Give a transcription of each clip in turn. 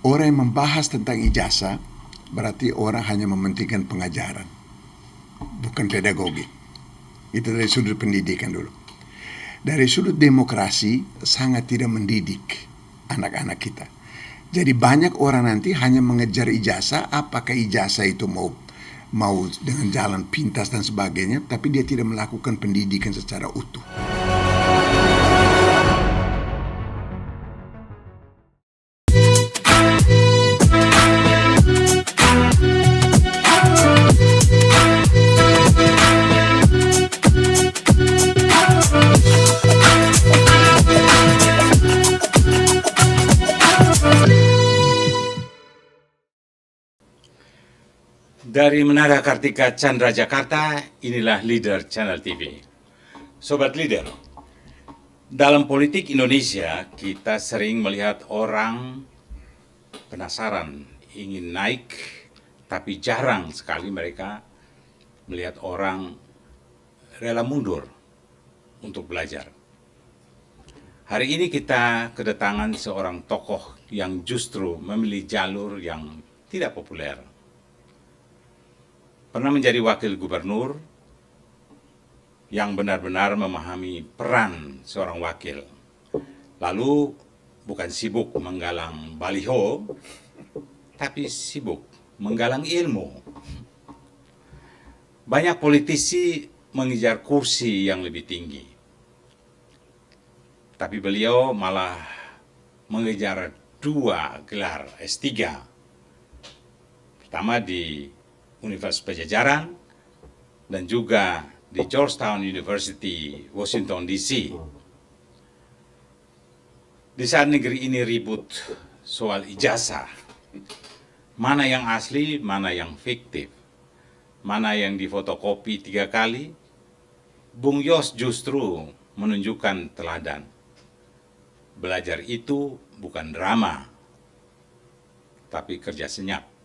orang yang membahas tentang ijazah berarti orang hanya mementingkan pengajaran, bukan pedagogi. Itu dari sudut pendidikan dulu. Dari sudut demokrasi sangat tidak mendidik anak-anak kita. Jadi banyak orang nanti hanya mengejar ijazah, apakah ijazah itu mau dengan jalan pintas dan sebagainya, tapi dia tidak melakukan pendidikan secara utuh. Dari Menara Kartika Chandra Jakarta, inilah Leader Channel TV. Sobat Leader, dalam politik Indonesia kita sering melihat orang penasaran, ingin naik, tapi jarang sekali mereka melihat orang rela mundur untuk belajar. Hari ini kita kedatangan seorang tokoh yang justru memilih jalur yang tidak populer. Pernah menjadi wakil gubernur yang benar-benar memahami peran seorang wakil. Lalu bukan sibuk menggalang baliho, tapi sibuk menggalang ilmu. Banyak politisi mengejar kursi yang lebih tinggi, tapi beliau malah mengejar 2 gelar S3. Pertama di Universitas Pajajaran dan juga di Georgetown University, Washington DC. Di saat negeri ini ribut soal ijazah, mana yang asli, mana yang fiktif, mana yang difotokopi 3 kali, Bung Yos justru menunjukkan teladan. Belajar itu bukan drama, tapi kerja senyap.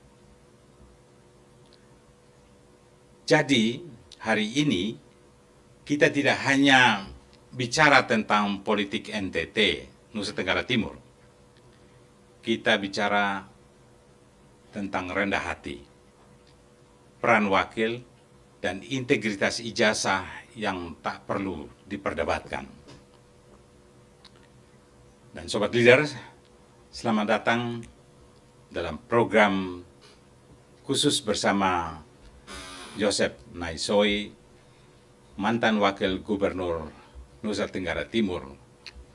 Jadi, hari ini kita tidak hanya bicara tentang politik NTT, Nusa Tenggara Timur. Kita bicara tentang rendah hati, peran wakil, dan integritas ijazah yang tak perlu diperdebatkan. Dan Sobat Leader, selamat datang dalam program khusus bersama Joseph Naisoy, mantan wakil gubernur Nusa Tenggara Timur,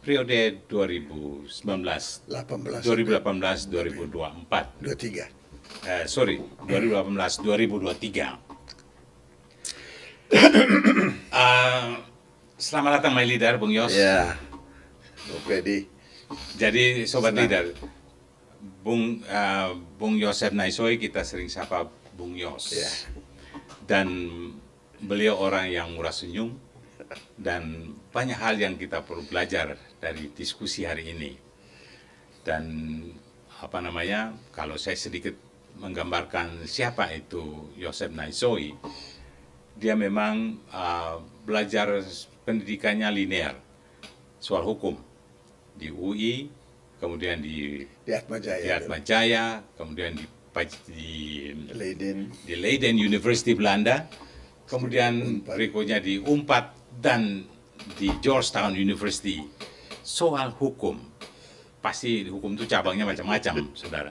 periode 2018-2024. 2018-2023. Selamat datang, my leader, Bung Yos. Ya, Bung Freddy. Jadi, Sobat Leader, Bung Joseph Naisoy kita sering sapa Bung Yos. Ya. Dan beliau orang yang murah senyum dan banyak hal yang kita perlu belajar dari diskusi hari ini. Dan kalau saya sedikit menggambarkan siapa itu Joseph Naisoy, dia memang belajar pendidikannya linear, soal hukum di UI, kemudian di Atmajaya, kemudian di Leiden University Belanda, kemudian berikutnya di UNPAD dan di Georgetown University. Soal hukum, pasti hukum itu cabangnya macam-macam, saudara.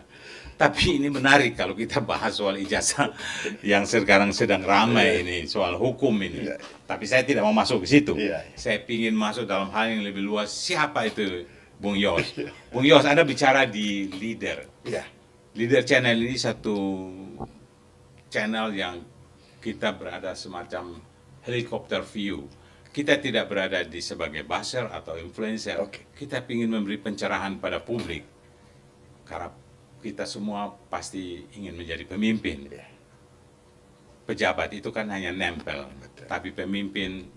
Tapi ini menarik kalau kita bahas soal ijazah yang sekarang sedang ramai ini, soal hukum ini. Tapi saya tidak mau masuk ke situ. Saya ingin masuk dalam hal yang lebih luas. Siapa itu Bung Yos? Bung Yos, Anda bicara di Leader. Leader Channel ini satu channel yang kita berada semacam helikopter view. Kita tidak berada di sebagai buzzer atau influencer. Kita ingin memberi pencerahan pada publik. Karena kita semua pasti ingin menjadi pemimpin. Pejabat itu kan hanya nempel, tapi pemimpin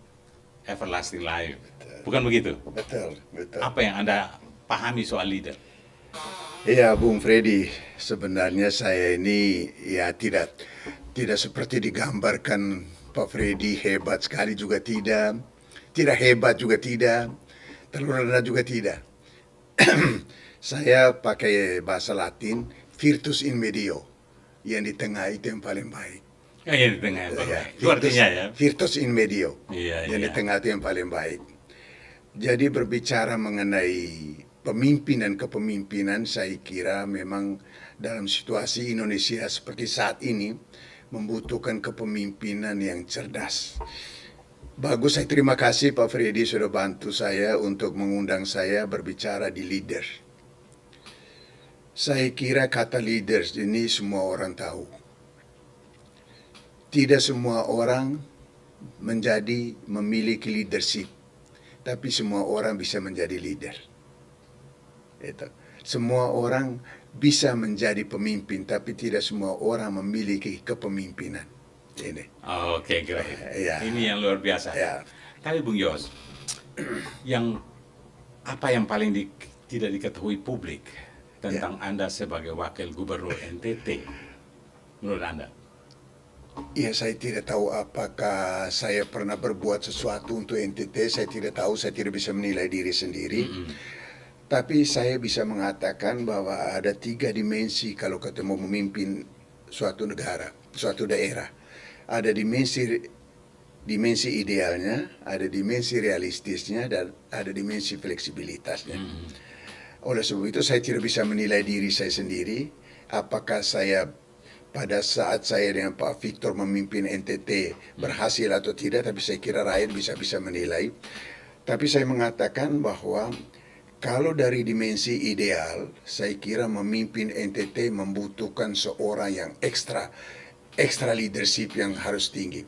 everlasting life. Bukan begitu? Betul. Apa yang Anda pahami soal leader? Ya, Bung Freddy, sebenarnya saya ini ya tidak seperti digambarkan Pak Freddy, hebat sekali juga tidak hebat juga tidak, terlalu rendah juga tidak. Saya pakai bahasa Latin, virtus in medio. Yang di tengah itu yang paling baik. Yang di tengah, Pak. Ya, Itu artinya ya. virtus in medio. Iya, Yang di iya. tengah itu yang paling baik. Jadi berbicara mengenai pemimpin dan kepemimpinan, saya kira memang dalam situasi Indonesia seperti saat ini membutuhkan kepemimpinan yang cerdas. Bagus, saya terima kasih Pak Freddy sudah bantu saya untuk mengundang saya berbicara di leader. Saya kira kata leaders ini semua orang tahu. Tidak semua orang memiliki leadership, tapi semua orang bisa menjadi leader. Itu. Semua orang bisa menjadi pemimpin, tapi tidak semua orang memiliki kepemimpinan. Ini. Oke, great. Ya. Ini yang luar biasa. Ya. Tapi Bung Yos, apa yang paling tidak diketahui publik tentang Anda sebagai wakil gubernur NTT, menurut Anda? Ya, saya tidak tahu apakah saya pernah berbuat sesuatu untuk NTT. Saya tidak tahu, saya tidak bisa menilai diri sendiri. Tapi saya bisa mengatakan bahwa ada 3 dimensi kalau ketemu memimpin suatu negara, suatu daerah. Ada dimensi idealnya, ada dimensi realistisnya, dan ada dimensi fleksibilitasnya. Oleh sebab itu saya tidak bisa menilai diri saya sendiri, apakah saya pada saat saya dengan Pak Victor memimpin NTT berhasil atau tidak, tapi saya kira rakyat bisa menilai. Tapi saya mengatakan bahwa kalau dari dimensi ideal, saya kira memimpin NTT membutuhkan seorang yang ekstra leadership yang harus tinggi.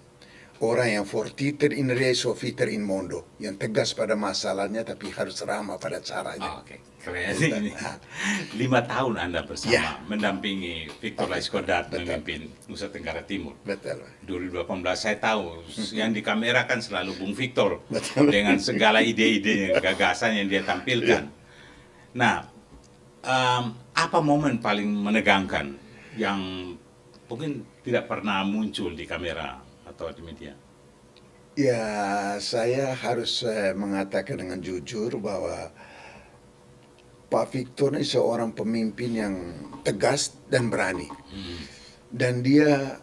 Orang yang fortiter in res ofiter in mondo, yang tegas pada masalahnya tapi harus ramah pada caranya. Oke, keren ini. 5 tahun Anda bersama mendampingi Victor Laiskodat memimpin Nusa Tenggara Timur. Betul. 2018 saya tahu yang di kamera kan selalu Bung Victor dengan segala ide-ide, gagasan yang dia tampilkan. Nah, apa momen paling menegangkan yang mungkin tidak pernah muncul di kamera atau di media? Ya, saya harus mengatakan dengan jujur bahwa Pak Victor ini seorang pemimpin yang tegas dan berani. Dan dia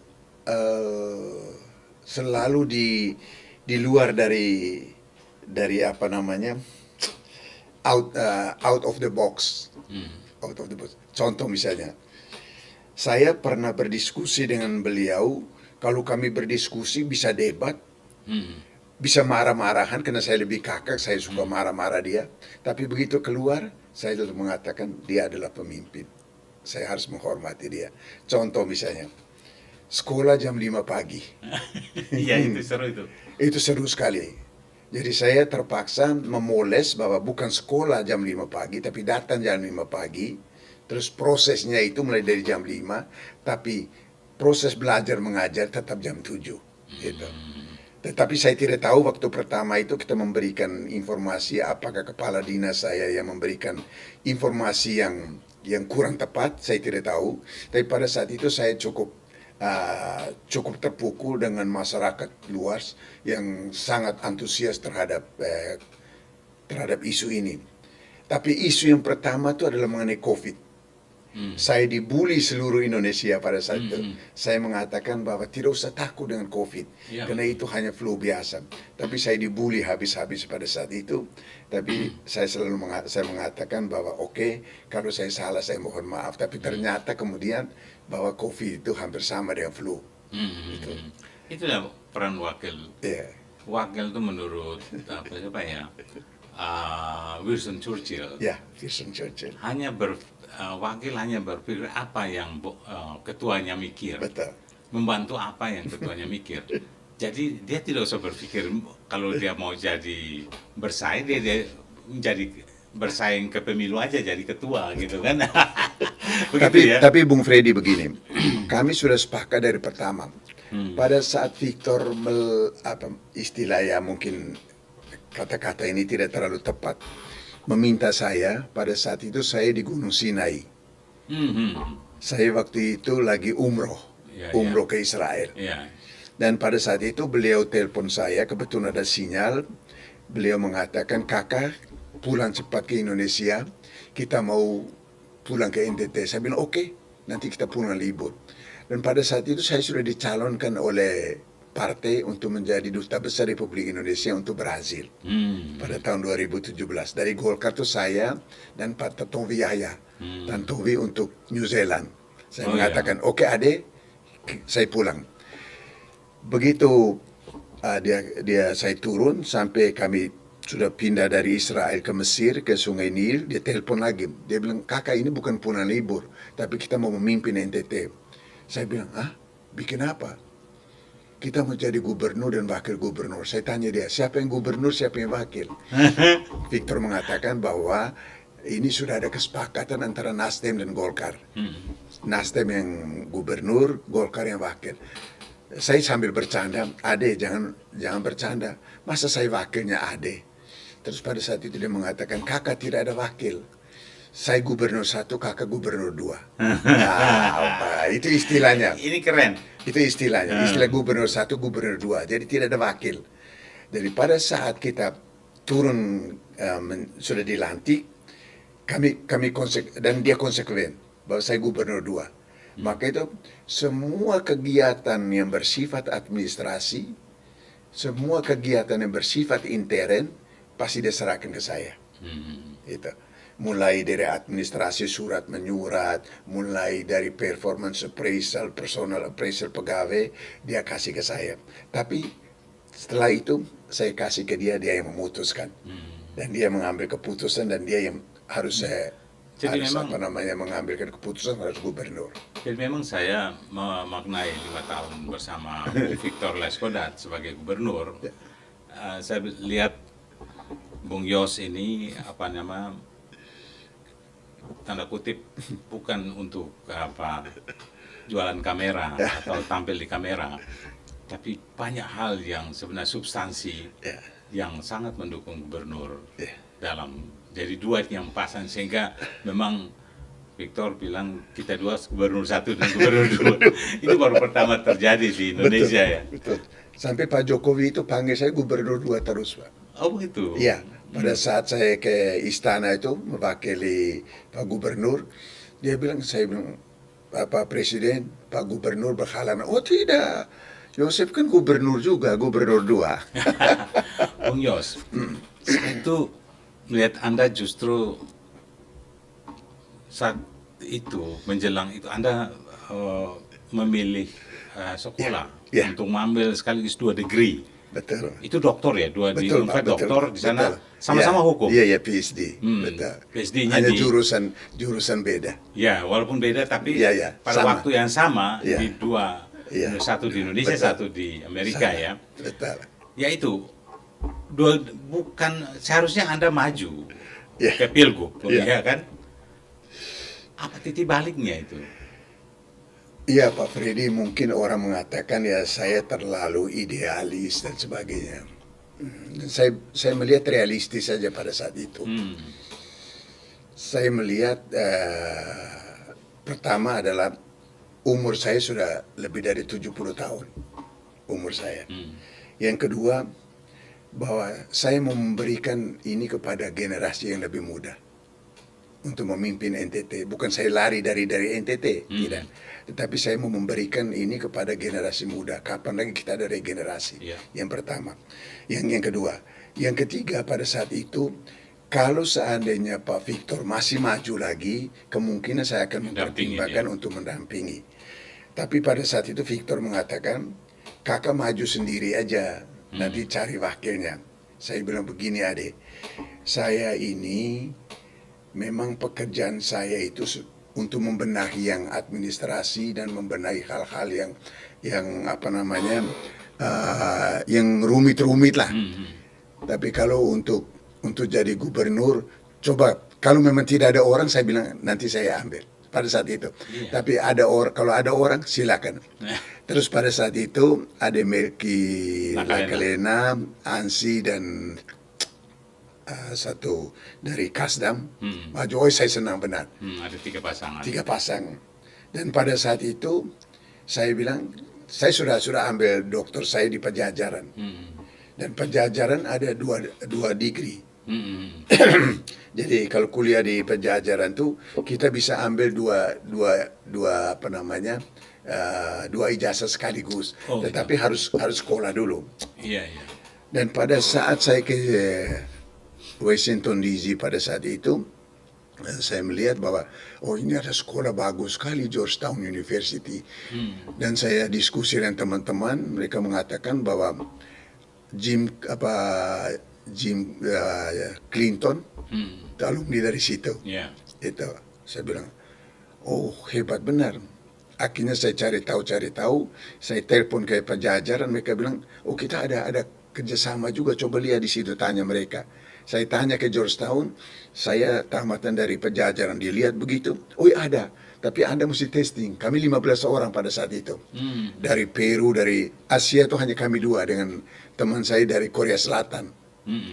selalu di luar dari apa namanya, out of the box. Out of the box. Contoh misalnya, saya pernah berdiskusi dengan beliau. Kalau kami berdiskusi bisa debat, bisa marah-marahan karena saya lebih kakak, saya suka marah-marah dia. Tapi begitu keluar, saya tetap mengatakan dia adalah pemimpin. Saya harus menghormati dia. Contoh misalnya, sekolah jam 5 pagi. Iya, itu seru itu. Itu seru sekali. Jadi saya terpaksa memoles bahwa bukan sekolah jam 5 pagi, tapi datang jam 5 pagi. Terus prosesnya itu mulai dari jam 5, tapi proses belajar mengajar tetap jam 7. Gitu. Tetapi saya tidak tahu waktu pertama itu kita memberikan informasi, apakah kepala dinas saya yang memberikan informasi yang kurang tepat, saya tidak tahu. Tapi pada saat itu saya cukup terpukul dengan masyarakat luas yang sangat antusias terhadap isu ini. Tapi isu yang pertama itu adalah mengenai COVID. Saya dibully seluruh Indonesia pada saat itu. Saya mengatakan bahwa tidak usah takut dengan COVID, karena itu hanya flu biasa. Tapi saya dibully habis-habis pada saat itu. Tapi saya selalu mengatakan bahwa oke, kalau saya salah saya mohon maaf. Tapi ternyata kemudian bahwa COVID itu hampir sama dengan flu. Itulah peran wakil. Yeah. Wakil itu menurut siapa ya? Winston Churchill. Ya, Winston Churchill. Wakil hanya berpikir apa yang ketuanya mikir. Betul. Membantu apa yang ketuanya mikir. Jadi dia tidak usah berpikir kalau dia mau jadi bersaing, dia menjadi bersaing ke pemilu aja jadi ketua gitu kan. Tapi Bung Freddy begini, kami sudah sepakat dari pertama. Pada saat Victor istilah ya mungkin kata-kata ini tidak terlalu tepat, meminta saya, pada saat itu saya di Gunung Sinai. Saya waktu itu lagi umroh ke Israel. Dan pada saat itu beliau telepon saya, kebetulan ada sinyal, beliau mengatakan, kakak pulang cepat ke Indonesia, kita mau pulang ke NTT. Saya bilang oke, nanti kita pulang libur. Dan pada saat itu saya sudah dicalonkan oleh partai untuk menjadi Duta Besar Republik Indonesia untuk Brazil pada tahun 2017. Dari Golkar itu saya dan Pak Tantowi Yahya, Tantowi untuk New Zealand. Saya mengatakan oke Ade, saya pulang. Begitu saya turun sampai kami sudah pindah dari Israel ke Mesir ke Sungai Nil, dia telepon lagi. Dia bilang, kakak ini bukan pulang libur, tapi kita mau memimpin NTT. Saya bilang, bikin apa? Kita mau jadi gubernur dan wakil gubernur. Saya tanya dia, siapa yang gubernur, siapa yang wakil? Victor mengatakan bahwa ini sudah ada kesepakatan antara Nasdem dan Golkar. Nasdem yang gubernur, Golkar yang wakil. Saya sambil bercanda, Ade jangan bercanda. Masa saya wakilnya Ade? Terus pada saat itu dia mengatakan, kakak tidak ada wakil. Saya gubernur 1, kakak gubernur 2. Itu istilahnya. Ini keren. Itu istilahnya. Istilah gubernur 1, gubernur 2. Jadi tidak ada wakil. Jadi pada saat kita turun sudah dilantik, kami dan dia konsekuen bahwa saya gubernur 2. Maka itu semua kegiatan yang bersifat administrasi, semua kegiatan yang bersifat intern pasti diserahkan ke saya. Itu. Mulai dari administrasi surat menyurat, mulai dari performance appraisal, personal appraisal pegawai, dia kasih ke saya. Tapi setelah itu saya kasih ke dia yang memutuskan. Dan dia mengambil keputusan dan dia yang harus mengambilkan keputusan harus gubernur. Jadi memang saya memaknai 5 tahun bersama Victor Laiskodat sebagai gubernur. Saya lihat Bung Yos ini tanda kutip bukan untuk jualan kamera atau tampil di kamera, tapi banyak hal yang sebenarnya substansi yang sangat mendukung gubernur dalam jadi duet yang pasan, sehingga memang Victor bilang kita dua gubernur 1 dan gubernur 2. Itu baru pertama terjadi di Indonesia. Betul. Sampai Pak Jokowi itu panggil saya gubernur 2 terus, Pak. Oh begitu? Iya. Pada saat saya ke istana itu mewakili Pak Gubernur, saya bilang, Pak Presiden, Pak Gubernur berhalangan. Oh tidak, Yosef kan gubernur juga, gubernur 2. Bung Yos, saya itu melihat Anda justru saat itu, menjelang itu, Anda memilih sekolah untuk mengambil sekaligus 2 degree. Betul. Itu doktor ya, di Unpad doktor di sana sama-sama hukum. Iya, PhD. Betul. PhD-nya hanya jurusan beda. Ya, walaupun beda tapi pada waktu yang sama di satu di Indonesia, satu di Amerika ya. Betul. Ya itu bukan seharusnya Anda maju ke Pilgub, ya kan? Apa titik baliknya itu? Iya Pak Freddy, mungkin orang mengatakan saya terlalu idealis dan sebagainya. Saya melihat realistis saja pada saat itu. Saya melihat pertama adalah umur saya sudah lebih dari 70 tahun. Umur saya. Yang kedua, bahwa saya mau memberikan ini kepada generasi yang lebih muda untuk memimpin NTT. Bukan saya lari dari NTT, tidak. Tetapi saya mau memberikan ini kepada generasi muda. Kapan lagi kita ada regenerasi? Yang pertama. Yang kedua. Yang ketiga, pada saat itu, kalau seandainya Pak Victor masih maju lagi, kemungkinan saya akan mempertimbangkan untuk mendampingi. Tapi pada saat itu Victor mengatakan, kakak maju sendiri aja, nanti cari wakilnya. Saya bilang begini, Ade, saya ini memang pekerjaan saya itu untuk membenahi yang administrasi dan membenahi hal-hal yang rumit-rumit lah. Tapi kalau untuk jadi gubernur, coba kalau memang tidak ada orang, saya bilang nanti saya ambil pada saat itu. Tapi kalau ada orang silakan. Terus pada saat itu ada Melki Lakalena, Ansi dan satu dari Kasdam, maju. Saya senang benar. Ada 3 pasangan. 3 pasang. Dan pada saat itu saya bilang, saya sudah ambil doktor saya di Pajajaran. Dan Pajajaran ada dua degree. Mm-mm. Jadi kalau kuliah di Pajajaran tuh kita bisa ambil dua apa namanya dua ijazah sekaligus, Oh, gitu. tetapi harus sekolah dulu. Iya, iya. Dan pada saat saya ke Washington DC pada saat itu, saya melihat bahwa oh ini ada sekolah bagus sekali, Georgetown University. Dan saya diskusi dengan teman-teman, mereka mengatakan bahwa Jim apa Jim Clinton alumni dari situ. Iya. Itu saya bilang, oh hebat benar. Akhirnya saya cari tahu, saya telepon ke Pajajaran, mereka bilang, oh kita ada kerjasama juga, coba lihat di situ, tanya mereka. Saya tanya ke Georgetown, saya tamatan dari Pajajaran, dilihat begitu, oh iya ada, tapi Anda mesti testing. Kami 15 orang pada saat itu. Dari Peru, dari Asia itu hanya kami dua dengan teman saya dari Korea Selatan.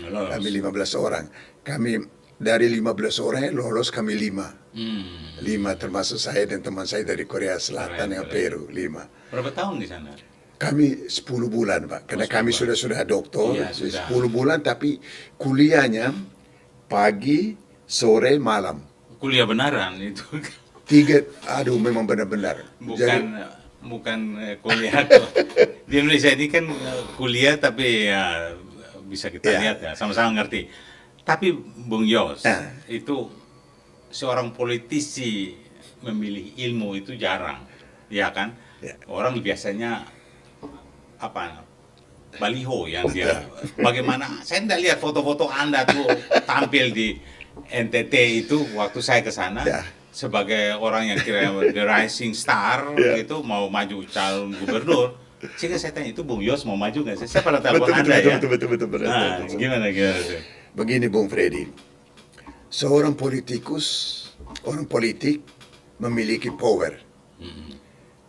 Lolos. Kami 15 orang. Kami dari 15 orang yang lolos kami 5. 5 termasuk saya dan teman saya dari Korea Selatan yang Peru 5. Berapa tahun di sana? Kami 10 bulan Pak, karena 10 kami bulan. sudah doktor, Iya, sudah. 10 bulan tapi kuliahnya pagi, sore, malam. Kuliah benaran itu. Aduh memang benar-benar. Bukan kuliah tuh. Di Indonesia ini kan kuliah tapi ya bisa kita Iya. lihat ya, sama-sama ngerti. Tapi Bung Yos, Ah. itu seorang politisi memilih ilmu itu jarang, ya kan? Ya. Orang biasanya apa? Baliho yang dia. Bagaimana? Saya tidak lihat foto-foto Anda tuh tampil di NTT itu waktu saya ke sana. Ya. Sebagai orang yang kira the rising star Ya. gitu mau maju calon gubernur, sehingga saya tanya itu Bung Yos mau maju nggak sih? Saya pada telepon Anda ya. betul. Nah, gimana tuh? Begini Bung Freddy, seorang politikus, orang politik memiliki power.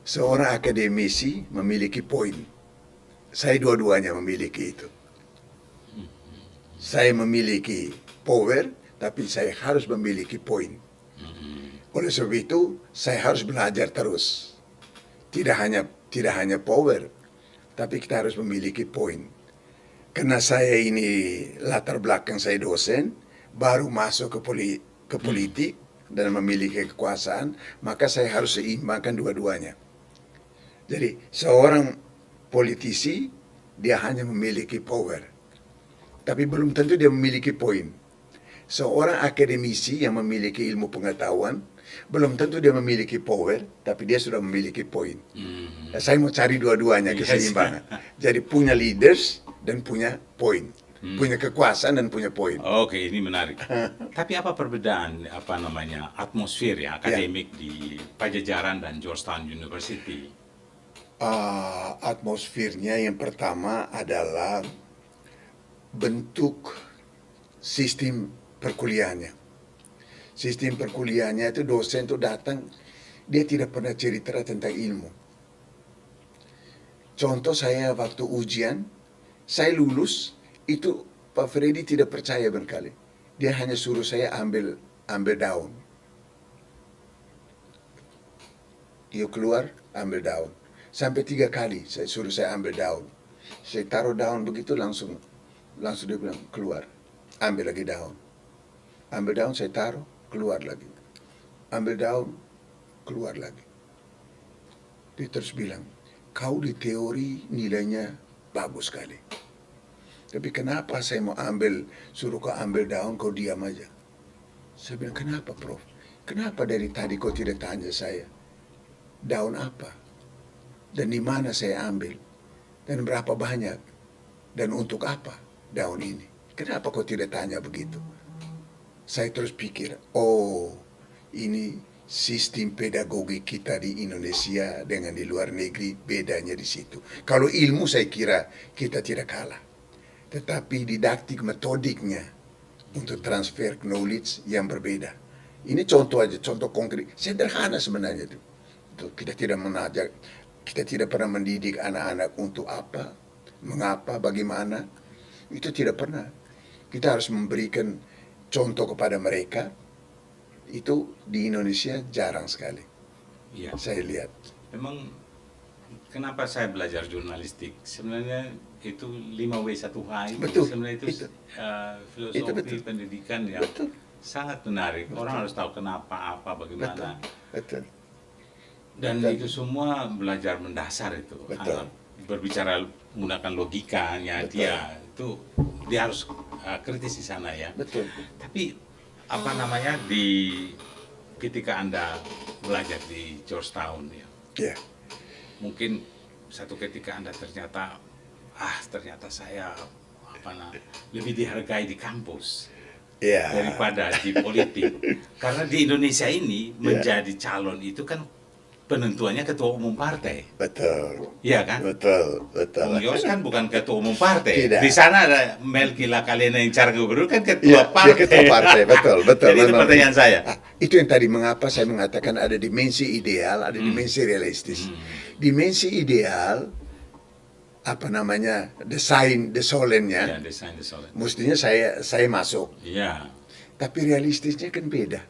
Seorang akademisi memiliki poin. Saya dua-duanya memiliki itu. Saya memiliki power, tapi saya harus memiliki poin. Oleh sebab itu, saya harus belajar terus. Tidak hanya power, tapi kita harus memiliki poin. Karena saya ini latar belakang saya dosen, baru masuk ke politik dan memiliki kekuasaan, maka saya harus seimbangkan dua-duanya. Jadi seorang politisi dia hanya memiliki power, tapi belum tentu dia memiliki poin. Seorang akademisi yang memiliki ilmu pengetahuan, belum tentu dia memiliki power, tapi dia sudah memiliki poin. Saya mau cari dua-duanya keseimbangan. Jadi punya leaders dan punya poin, punya kekuasaan dan punya poin. Oke, ini menarik. Tapi apa perbedaan atmosfer ya akademik di Pajajaran dan Georgetown University? Atmosfernya yang pertama adalah bentuk sistem perkuliahannya. Sistem perkuliahannya itu dosen itu datang, dia tidak pernah cerita tentang ilmu. Contoh saya waktu ujian, saya lulus, itu Pak Freddy tidak percaya berkali. Dia hanya suruh saya ambil daun. Yuk keluar, ambil daun. Sampai 3 kali saya suruh saya ambil daun. Saya taruh daun begitu langsung dia bilang keluar. Ambil lagi daun. Ambil daun saya taruh, keluar lagi. Ambil daun, keluar lagi. Dia terus bilang, kau di teori nilainya bagus sekali. Tapi kenapa saya mau suruh kau ambil daun, kau diam aja. Saya bilang, kenapa Prof? Kenapa dari tadi kau tidak tanya saya? Daun apa? Dan di mana saya ambil? Dan berapa banyak? Dan untuk apa daun ini? Kenapa kau tidak tanya begitu? Saya terus pikir, oh ini sistem pedagogi kita di Indonesia dengan di luar negeri bedanya di situ. Kalau ilmu saya kira kita tidak kalah. Tetapi didaktik metodiknya untuk transfer knowledge yang berbeda. Ini contoh aja, contoh konkret. Sederhana sebenarnya itu. Kita tidak pernah mendidik anak-anak untuk apa, mengapa, bagaimana. Itu tidak pernah. Kita harus memberikan contoh kepada mereka. Itu di Indonesia jarang sekali. Iya. Saya lihat. Memang kenapa saya belajar jurnalistik? Sebenarnya itu 5W1H itu Betul. sebenarnya itu filosofi betul. pendidikan yang Betul. sangat menarik. Orang harus tahu kenapa, apa, bagaimana. Betul. Dan Betul. itu semua belajar mendasar itu. Betul. Berbicara menggunakan logikanya Betul. dia harus kritis di sana ya. Betul. Tapi apa namanya ketika Anda belajar di Georgetown ya. Ya. Mungkin satu ketika Anda ternyata saya lebih dihargai di kampus Ya. daripada di politik. Karena di Indonesia ini menjadi calon itu kan penentuannya ketua umum partai. Betul. Iya kan? Betul. Bung Yos kan bukan ketua umum partai. Tidak. Di sana ada Melki Lakalena yang cara gubernur kan Iya, ketua partai. dia ketua partai, betul. Jadi itu memang. pertanyaan saya. Itu yang tadi mengapa saya mengatakan ada dimensi ideal, ada dimensi realistis. Dimensi ideal, desainnya, Ya, desain desain. mestinya saya masuk. Iya. Tapi realistisnya kan beda.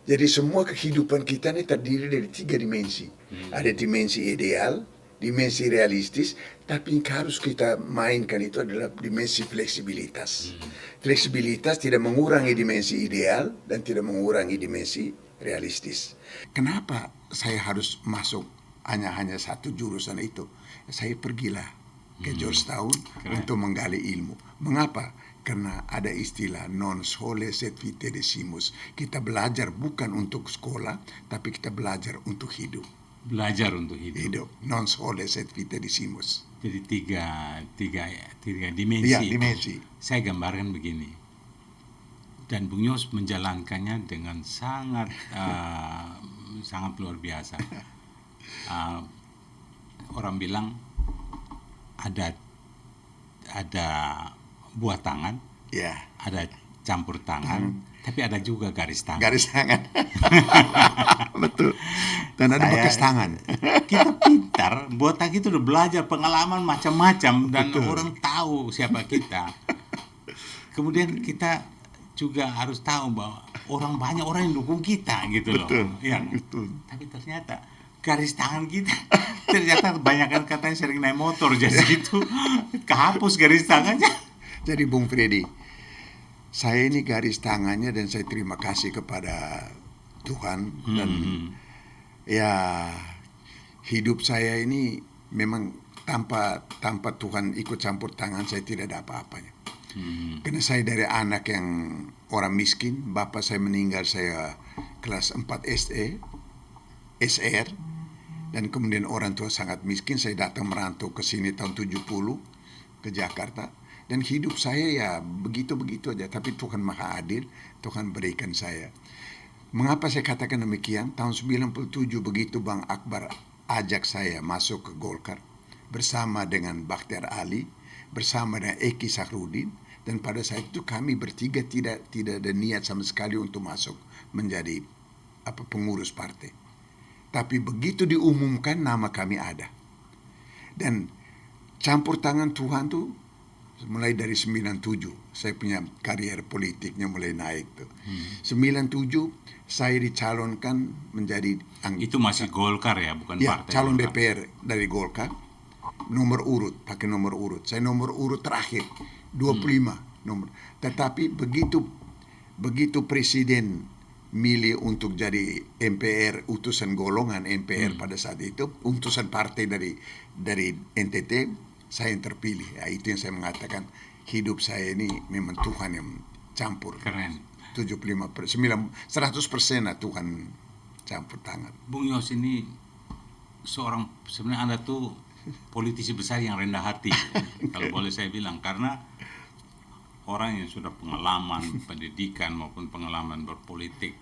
Jadi semua kehidupan kita ini terdiri dari 3 dimensi. Ada dimensi ideal, dimensi realistis, tapi yang harus kita mainkan itu adalah dimensi fleksibilitas. Fleksibilitas tidak mengurangi dimensi ideal dan tidak mengurangi dimensi realistis. Kenapa saya harus masuk hanya satu jurusan itu? Saya pergilah ke Georgetown untuk menggali ilmu. Mengapa? Karena ada istilah non sole sed vitae decimus. Kita belajar bukan untuk sekolah, tapi kita belajar untuk hidup. Belajar untuk hidup. Hidup. Non sole sed vitae decimus. Jadi tiga dimensi. Iya, dimensi. Saya gambarkan begini. Dan Bung Yos menjalankannya dengan sangat sangat luar biasa. Orang bilang ada buah tangan, Ya, ada campur tangan, tapi ada juga garis tangan. garis tangan. Betul. Dan ada bekas tangan. Kita pintar, botak itu udah belajar pengalaman macam-macam dan orang tahu siapa kita. Kemudian kita juga harus tahu bahwa banyak orang yang dukung kita gitu loh. Ya. Betul. Tapi ternyata garis tangan kita ternyata kebanyakan katanya sering naik motor jadi itu kehapus garis tangannya. Jadi Bung Freddy, saya ini garis tangannya dan saya terima kasih kepada Tuhan dan ya hidup saya ini memang tanpa Tuhan ikut campur tangan saya tidak ada apa-apanya. Karena saya dari anak yang orang miskin, bapak saya meninggal saya kelas 4 SR dan kemudian orang tua sangat miskin, saya datang merantau ke sini tahun 70 ke Jakarta. Dan hidup saya ya begitu-begitu aja. Tapi Tuhan Maha Adil, Tuhan berikan saya. Mengapa saya katakan demikian? Tahun 97 begitu Bang Akbar ajak saya masuk ke Golkar. Bersama dengan Bakhtiar Ali, bersama dengan Eki Sahrudin. Dan pada saat itu kami bertiga tidak ada niat sama sekali untuk masuk menjadi pengurus partai. Tapi begitu diumumkan nama kami ada. Dan campur tangan Tuhan tuh mulai dari 97 saya punya karier politiknya mulai naik tuh. 97 saya dicalonkan menjadi Itu masih Golkar ya, bukan ya, partai. calon Golkar. DPR dari Golkar. Pakai nomor urut. Saya nomor urut terakhir 25 nomor. Tetapi begitu presiden milih untuk jadi MPR, utusan golongan MPR pada saat itu, utusan partai dari NTT, saya yang terpilih. Ya, itu yang saya mengatakan hidup saya ini memang Tuhan yang campur. Keren. 100% lah Tuhan campur tangan. Bung Yos ini sebenarnya Anda tuh politisi besar yang rendah hati kalau boleh saya bilang, karena orang yang sudah pengalaman pendidikan maupun pengalaman berpolitik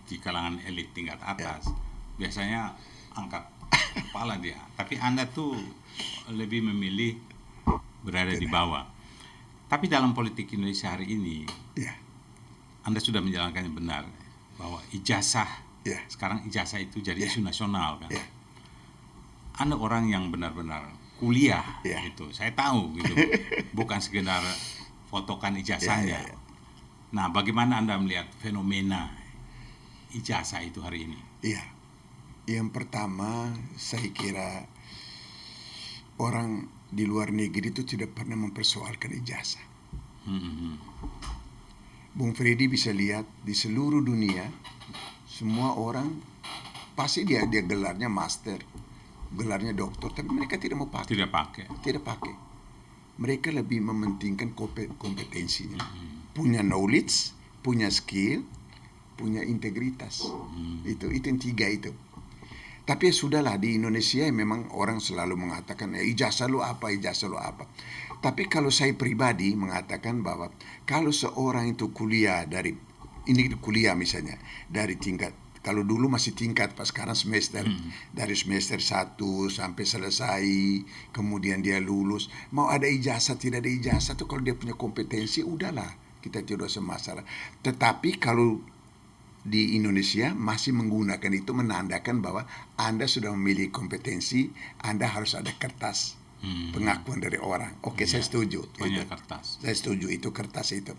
di kalangan elit tingkat atas biasanya angkat kepala dia, tapi Anda tuh lebih memilih berada di bawah. Tapi dalam politik Indonesia hari ini Anda sudah menjalankannya benar, bahwa ijazah sekarang ijazah itu jadi isu nasional kan. Anda orang yang benar-benar kuliah gitu, saya tahu gitu, bukan sekedar fotokan ijazahnya. Nah, bagaimana Anda melihat fenomena ijazah itu hari ini? Iya, Yang pertama, saya kira orang di luar negeri itu tidak pernah mempersoalkan ijazah. Bung Freddy bisa lihat di seluruh dunia, semua orang pasti dia gelarnya master, gelarnya doktor, tapi mereka tidak mau pakai. Tidak pakai. Mereka lebih mementingkan kompetensinya. Punya knowledge, punya skill, punya integritas. Itu yang tiga itu. Tapi sudahlah, di Indonesia memang orang selalu mengatakan ijazah lu apa. Tapi kalau saya pribadi mengatakan bahwa kalau seorang itu kuliah misalnya dari tingkat, kalau dulu masih tingkat, pas sekarang semester, dari semester 1 sampai selesai, kemudian dia lulus, mau ada ijazah tidak ada ijazah tuh kalau dia punya kompetensi, udahlah, kita tidak usah masalah. Tetapi kalau di Indonesia masih menggunakan itu menandakan bahwa Anda sudah memiliki kompetensi, Anda harus ada kertas pengakuan dari orang. Oke, saya setuju. Kertas. Saya setuju itu kertas itu.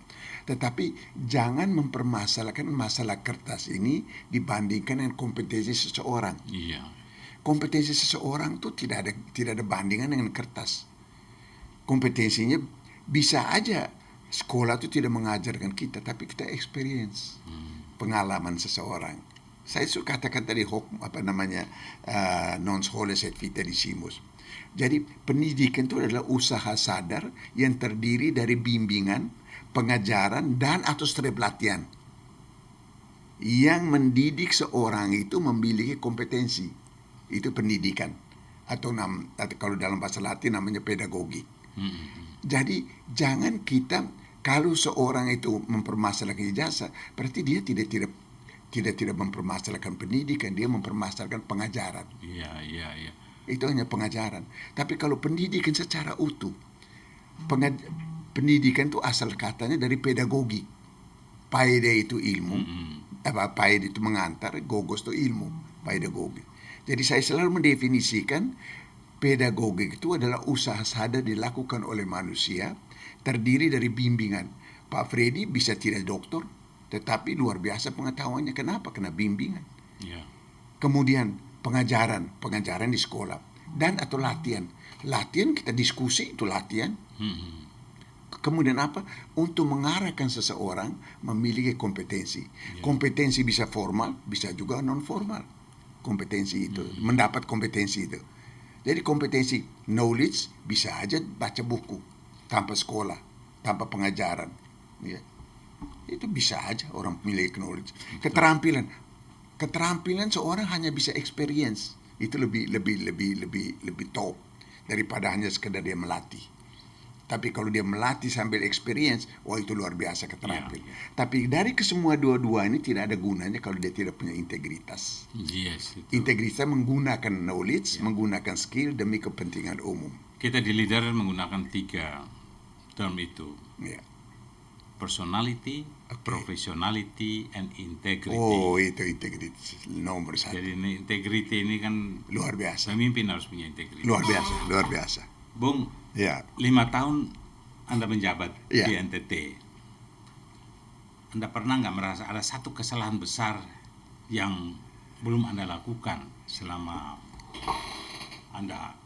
Tetapi jangan mempermasalahkan masalah kertas ini dibandingkan dengan kompetensi seseorang. Iya. Kompetensi seseorang tuh tidak ada bandingan dengan kertas. Kompetensinya bisa aja sekolah itu tidak mengajarkan kita, tapi kita experience. Pengalaman seseorang. Saya suka katakan tadi non scholes et vitalissimus. Jadi pendidikan itu adalah usaha sadar yang terdiri dari bimbingan, pengajaran, dan atau strategi pelatihan yang mendidik seorang itu memiliki kompetensi. Itu pendidikan, atau kalau dalam bahasa Latin namanya pedagogi. Jadi jangan kita, kalau seorang itu mempermasalahkan ijazah, berarti dia tidak mempermasalahkan pendidikan, dia mempermasalahkan pengajaran. Iya. Itu hanya pengajaran. Tapi kalau pendidikan secara utuh, pendidikan itu asal katanya dari pedagogi. Paede itu ilmu, paede itu mengantar, gogos itu ilmu, pedagogi. Jadi saya selalu mendefinisikan pedagogi itu adalah usaha sadar dilakukan oleh manusia, terdiri dari bimbingan. Pak Freddy bisa tidak doktor, tetapi luar biasa pengetahuannya. Kenapa? Karena bimbingan. Yeah. Kemudian pengajaran di sekolah, dan atau latihan kita diskusi, itu latihan. Kemudian apa? Untuk mengarahkan seseorang memiliki kompetensi. Kompetensi bisa formal, bisa juga non formal. Kompetensi itu, mendapat kompetensi itu. Jadi kompetensi knowledge bisa aja baca buku tanpa sekolah, tanpa pengajaran. Ya. Itu bisa aja orang memiliki knowledge. Keterampilan seorang hanya bisa experience. Itu lebih top daripada hanya sekedar dia melatih. Tapi kalau dia melatih sambil experience, wah itu luar biasa keterampilan. Tapi dari kesemua dua-dua ini tidak ada gunanya kalau dia tidak punya integritas. Yes, itu. Integritas menggunakan knowledge, menggunakan skill demi kepentingan umum. Kita di leader menggunakan 3 term itu. Personality, professionality, and integrity. Oh, itu integritas nomor 1. Jadi integrity ini kan luar biasa. Pemimpin harus punya integritas. Luar biasa. Bung, 5 tahun Anda menjabat di NTT. Anda pernah nggak merasa ada satu kesalahan besar yang belum Anda lakukan selama Anda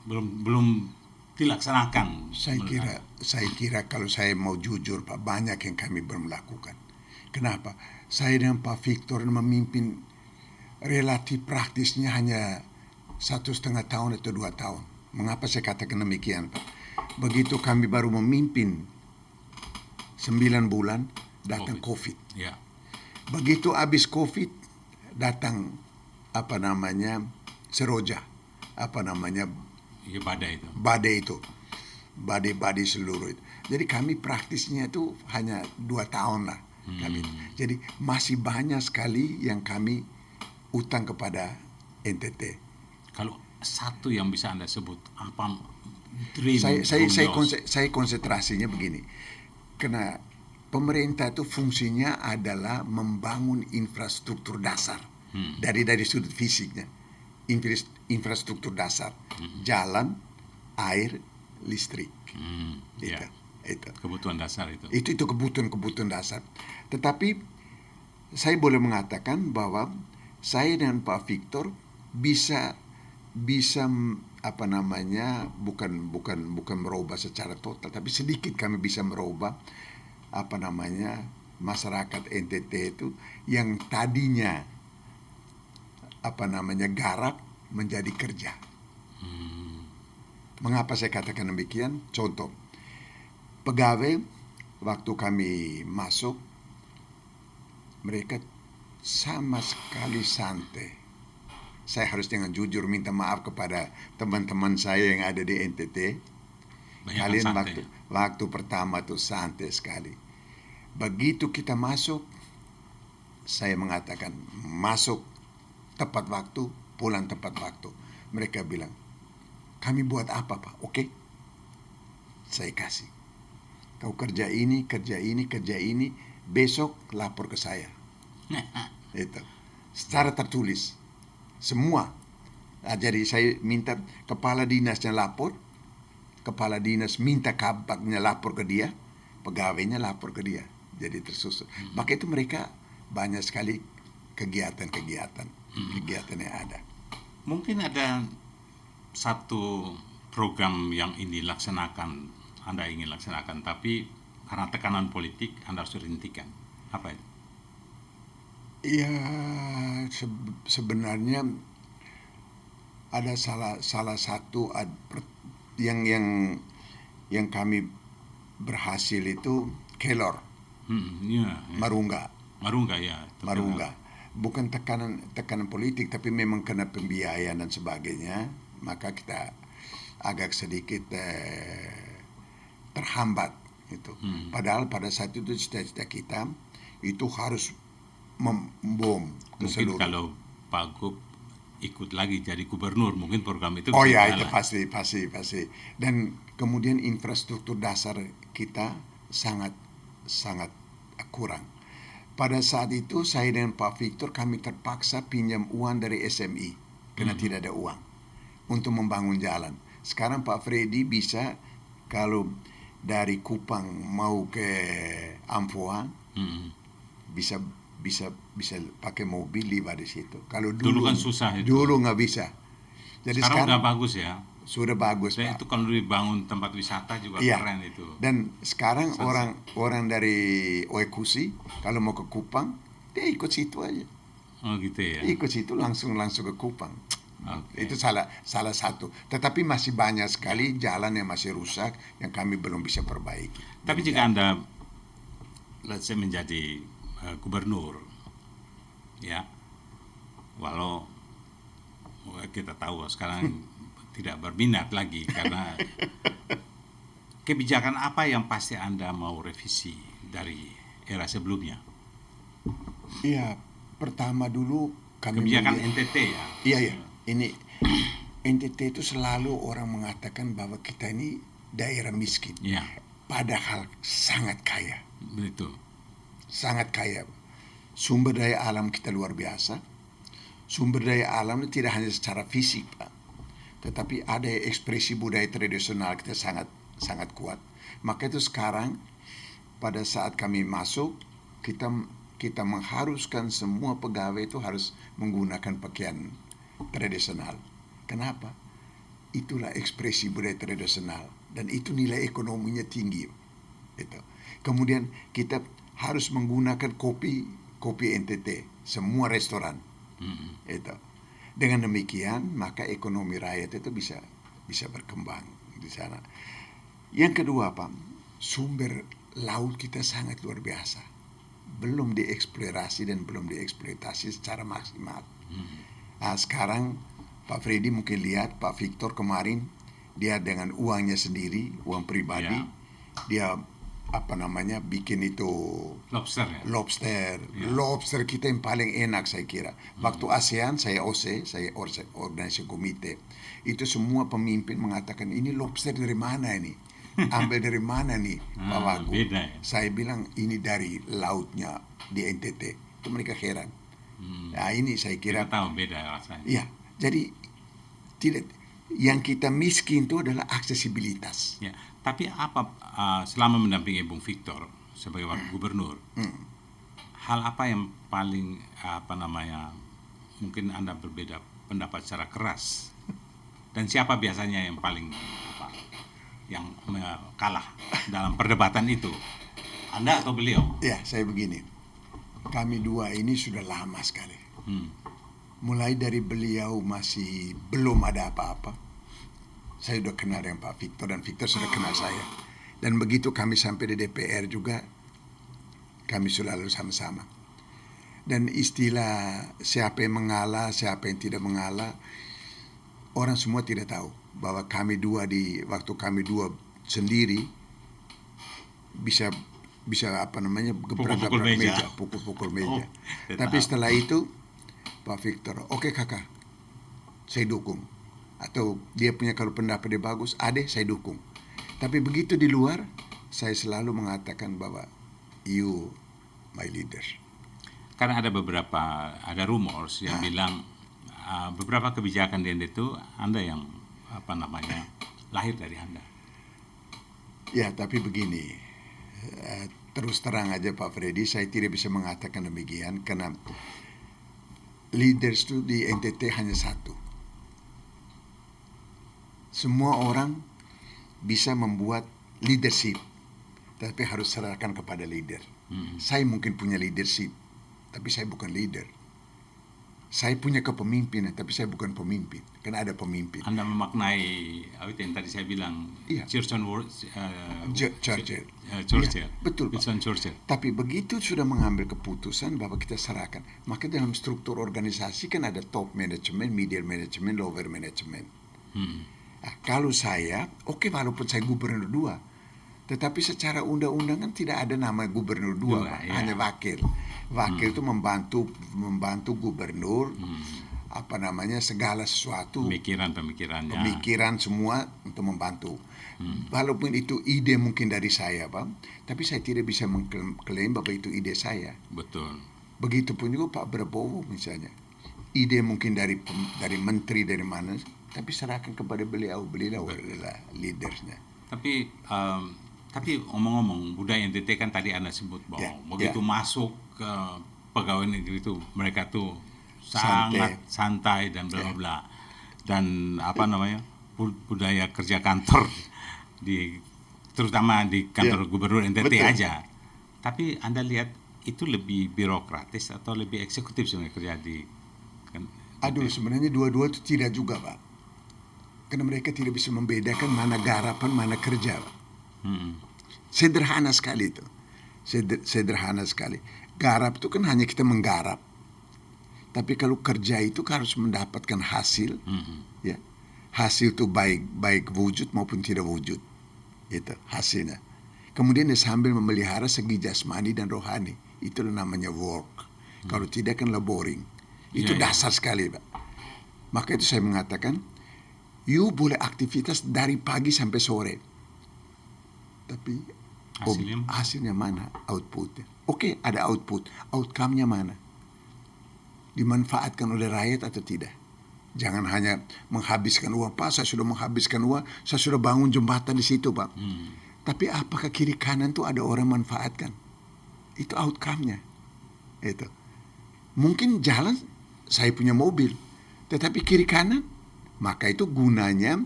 belum dilaksanakan? Saya kira kalau saya mau jujur, Pak, banyak yang kami belum lakukan. Kenapa? Saya dan Pak Victor memimpin relatif praktisnya hanya 1,5 tahun atau 2 tahun. Mengapa saya katakan demikian, Pak? Begitu kami baru memimpin 9 bulan, datang COVID. Begitu habis COVID, datang seroja, badai seluruh itu. Jadi kami praktisnya itu hanya 2 tahun lah. Jadi masih banyak sekali yang kami utang kepada NTT. Kalau satu yang bisa Anda sebut, apa saya konsentrasinya begini. Karena pemerintah itu fungsinya adalah membangun infrastruktur dasar. Dari sudut fisiknya. Infrastruktur dasar. Jalan, air, listrik. Itu kebutuhan dasar itu. Itu kebutuhan dasar. Tetapi saya boleh mengatakan bahwa saya dan Pak Victor bisa bisa bukan merubah secara total, tapi sedikit kami bisa merubah masyarakat NTT itu yang tadinya garap menjadi kerja. Mengapa saya katakan demikian? Contoh, pegawai waktu kami masuk, mereka sama sekali santai. Saya harus dengan jujur minta maaf kepada teman-teman saya yang ada di NTT. Kalian waktu pertama tuh santai sekali. Begitu kita masuk, saya mengatakan masuk tepat waktu, pulang tepat waktu. Mereka bilang, kami buat apa Pak? Oke, saya kasih. Kau kerja ini, besok lapor ke saya. Itu secara tertulis semua. Nah, jadi saya minta kepala dinasnya lapor, kepala dinas minta kabaknya lapor ke dia, pegawainya lapor ke dia. Jadi tersusun. Maka itu mereka banyak sekali kegiatan yang ada. Mungkin ada satu program yang Anda ingin laksanakan, tapi karena tekanan politik Anda harus hentikan. Apa itu? Ya, sebenarnya ada salah satu yang kami berhasil itu Kelor, Marunga. Bukan tekanan politik, tapi memang karena pembiayaan dan sebagainya, maka kita agak sedikit terhambat itu. Padahal pada saat itu cita-cita kita itu harus membom ke seluruh. Mungkin kalau Pak Gub ikut lagi jadi gubernur, mungkin program itu oh ya, itu pasti. Dan kemudian infrastruktur dasar kita sangat kurang. Pada saat itu saya dan Pak Victor kami terpaksa pinjam uang dari SMI karena tidak ada uang untuk membangun jalan. Sekarang Pak Freddy bisa, kalau dari Kupang mau ke Amphoe bisa pakai mobil lewat di situ. Kalau dulu kan susah itu. Dulu nggak bisa. Jadi sekarang udah bagus ya. Sudah bagus, Pak. Itu kalau dibangun tempat wisata juga keren itu. Dan sekarang orang dari Oekusi kalau mau ke Kupang, dia ikut situ aja. Oh gitu ya. Ikut situ langsung ke Kupang. Okay. Itu salah satu. Tetapi masih banyak sekali jalan yang masih rusak yang kami belum bisa perbaiki. Tapi jika Anda let's say menjadi gubernur, ya, walau kita tahu sekarang tidak berminat lagi karena kebijakan apa yang pasti Anda mau revisi dari era sebelumnya? Iya, pertama dulu kami kebijakan NTT ya. Iya. Ini NTT itu selalu orang mengatakan bahwa kita ini daerah miskin. Ya. Padahal sangat kaya. Betul. Sangat kaya. Sumber daya alam kita luar biasa. Sumber daya alam itu tidak hanya secara fisik, Pak, tetapi ada ekspresi budaya tradisional kita sangat kuat. Maka itu sekarang pada saat kami masuk, kita mengharuskan semua pegawai itu harus menggunakan pakaian tradisional. Kenapa? Itulah ekspresi budaya tradisional dan itu nilai ekonominya tinggi. Itu. Kemudian kita harus menggunakan kopi NTT semua restoran. Itu. Dengan demikian maka ekonomi rakyat itu bisa berkembang di sana. Yang kedua, Pak, sumber laut kita sangat luar biasa. Belum dieksplorasi dan belum dieksploitasi secara maksimal. Nah, sekarang Pak Freddy mungkin lihat Pak Victor kemarin dia dengan uangnya sendiri, uang pribadi, dia bikin itu lobster ya? Lobster kita yang paling enak saya kira. Waktu ASEAN saya organisasi komite, itu semua pemimpin mengatakan ini lobster dari mana ini, ambil dari mana nih Pak Wagub. Beda ya? Saya bilang ini dari lautnya di NTT. Itu mereka heran. Nah ini saya kira kita tahu beda rasanya. Iya, jadi tidak, yang kita miskin itu adalah aksesibilitas. Ya, tapi apa selama mendampingi Bung Victor sebagai wakil gubernur, hal apa yang paling mungkin Anda berbeda pendapat secara keras. Dan siapa biasanya yang paling kalah dalam perdebatan itu? Anda atau beliau? Ya, saya begini. Kami dua ini sudah lama sekali. Mulai dari beliau masih belum ada apa-apa. Saya sudah kenal dengan Pak Victor dan Victor sudah kenal saya. Dan begitu kami sampai di DPR juga, kami selalu sama-sama. Dan istilah siapa yang mengalah, siapa yang tidak mengalah, orang semua tidak tahu bahwa kami dua waktu kami dua sendiri bisa Pukul-pukul meja. pukul-pukul meja. Oh, Tapi setelah itu Pak Victor, oke kakak, saya dukung. Atau dia punya kalau pendapat dia bagus, saya dukung. Tapi begitu di luar, saya selalu mengatakan bahwa you my leader. Karena ada rumors yang bilang beberapa kebijakan di ND itu Anda yang lahir dari Anda. Ya, tapi begini, terus terang aja Pak Freddy, saya tidak bisa mengatakan demikian karena leaders itu di NTT hanya satu. Semua orang bisa membuat leadership, tapi harus serahkan kepada leader. Saya mungkin punya leadership, tapi saya bukan leader. Saya punya kepemimpinan, tapi saya bukan pemimpin. Karena ada pemimpin. Anda memaknai yang tadi saya bilang, Iya. Churchill. Ya, betul, Pak. Winston Churchill. Tapi begitu sudah mengambil keputusan bahwa kita serahkan, maka dalam struktur organisasi kan ada top management, middle management, lower management. Nah, kalau saya, walaupun saya gubernur 2, tetapi secara undang-undang kan tidak ada nama gubernur 2, Pak. Ya. Hanya wakil. Wakil itu membantu gubernur, segala sesuatu. Pemikiran semua untuk membantu. Walaupun itu ide mungkin dari saya, Pak, tapi saya tidak bisa mengklaim bahwa itu ide saya. Betul. Begitupun juga Pak Prabowo misalnya. Ide mungkin dari menteri dari mana, tapi serahkan kepada beliau adalah leadersnya. Tapi omong-omong, budaya NTT kan tadi Anda sebut bahwa begitu masuk ke pegawai negeri itu mereka tuh sangat santai dan bla bla. Dan budaya kerja kantor terutama di kantor gubernur NTT aja. Tapi Anda lihat itu lebih birokratis atau lebih eksekutif sebenarnya kerja di sebenarnya dua-dua itu tidak juga, Pak. Karena mereka tidak bisa membedakan mana garapan, mana kerja, Pak. Sederhana sekali itu. Sederhana sekali. Garap itu kan hanya kita menggarap. Tapi kalau kerja itu harus mendapatkan hasil. Ya. Hasil itu baik wujud maupun tidak wujud. Itu hasilnya. Kemudian dia sambil memelihara segi jasmani dan rohani. Itu namanya work. Kalau tidak kan laboring. Itu dasar sekali, Pak. Maka itu saya mengatakan, you boleh aktivitas dari pagi sampai sore. Tapi hasilnya mana? Outputnya. Oke, ada output. Outcome-nya mana? Dimanfaatkan oleh rakyat atau tidak? Jangan hanya menghabiskan uang. Pak, saya sudah menghabiskan uang. Saya sudah bangun jembatan di situ, Pak. Tapi apakah kiri kanan itu ada orang manfaatkan? Itu outcome-nya. Itu. Mungkin jalan, saya punya mobil. Tetapi kiri kanan, maka itu gunanya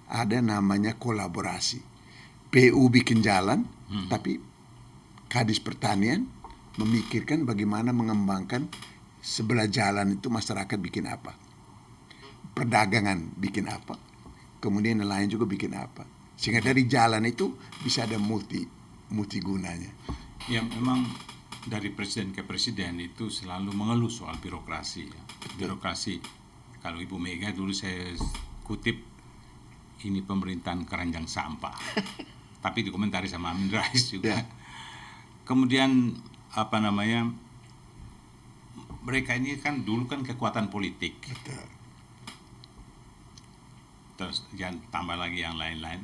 ada namanya kolaborasi. PU bikin jalan, tapi Kadis Pertanian memikirkan bagaimana mengembangkan sebelah jalan itu masyarakat bikin apa. Perdagangan bikin apa. Kemudian nelayan juga bikin apa. Sehingga dari jalan itu bisa ada multi gunanya. Ya memang dari presiden ke presiden itu selalu mengeluh soal birokrasi. Birokrasi. Kalau Ibu Mega dulu saya kutip, ini pemerintahan keranjang sampah. Tapi dikomentari sama Amin Rais juga. Kemudian mereka ini kan dulu kan kekuatan politik. Terus jangan tambah lagi yang lain-lain.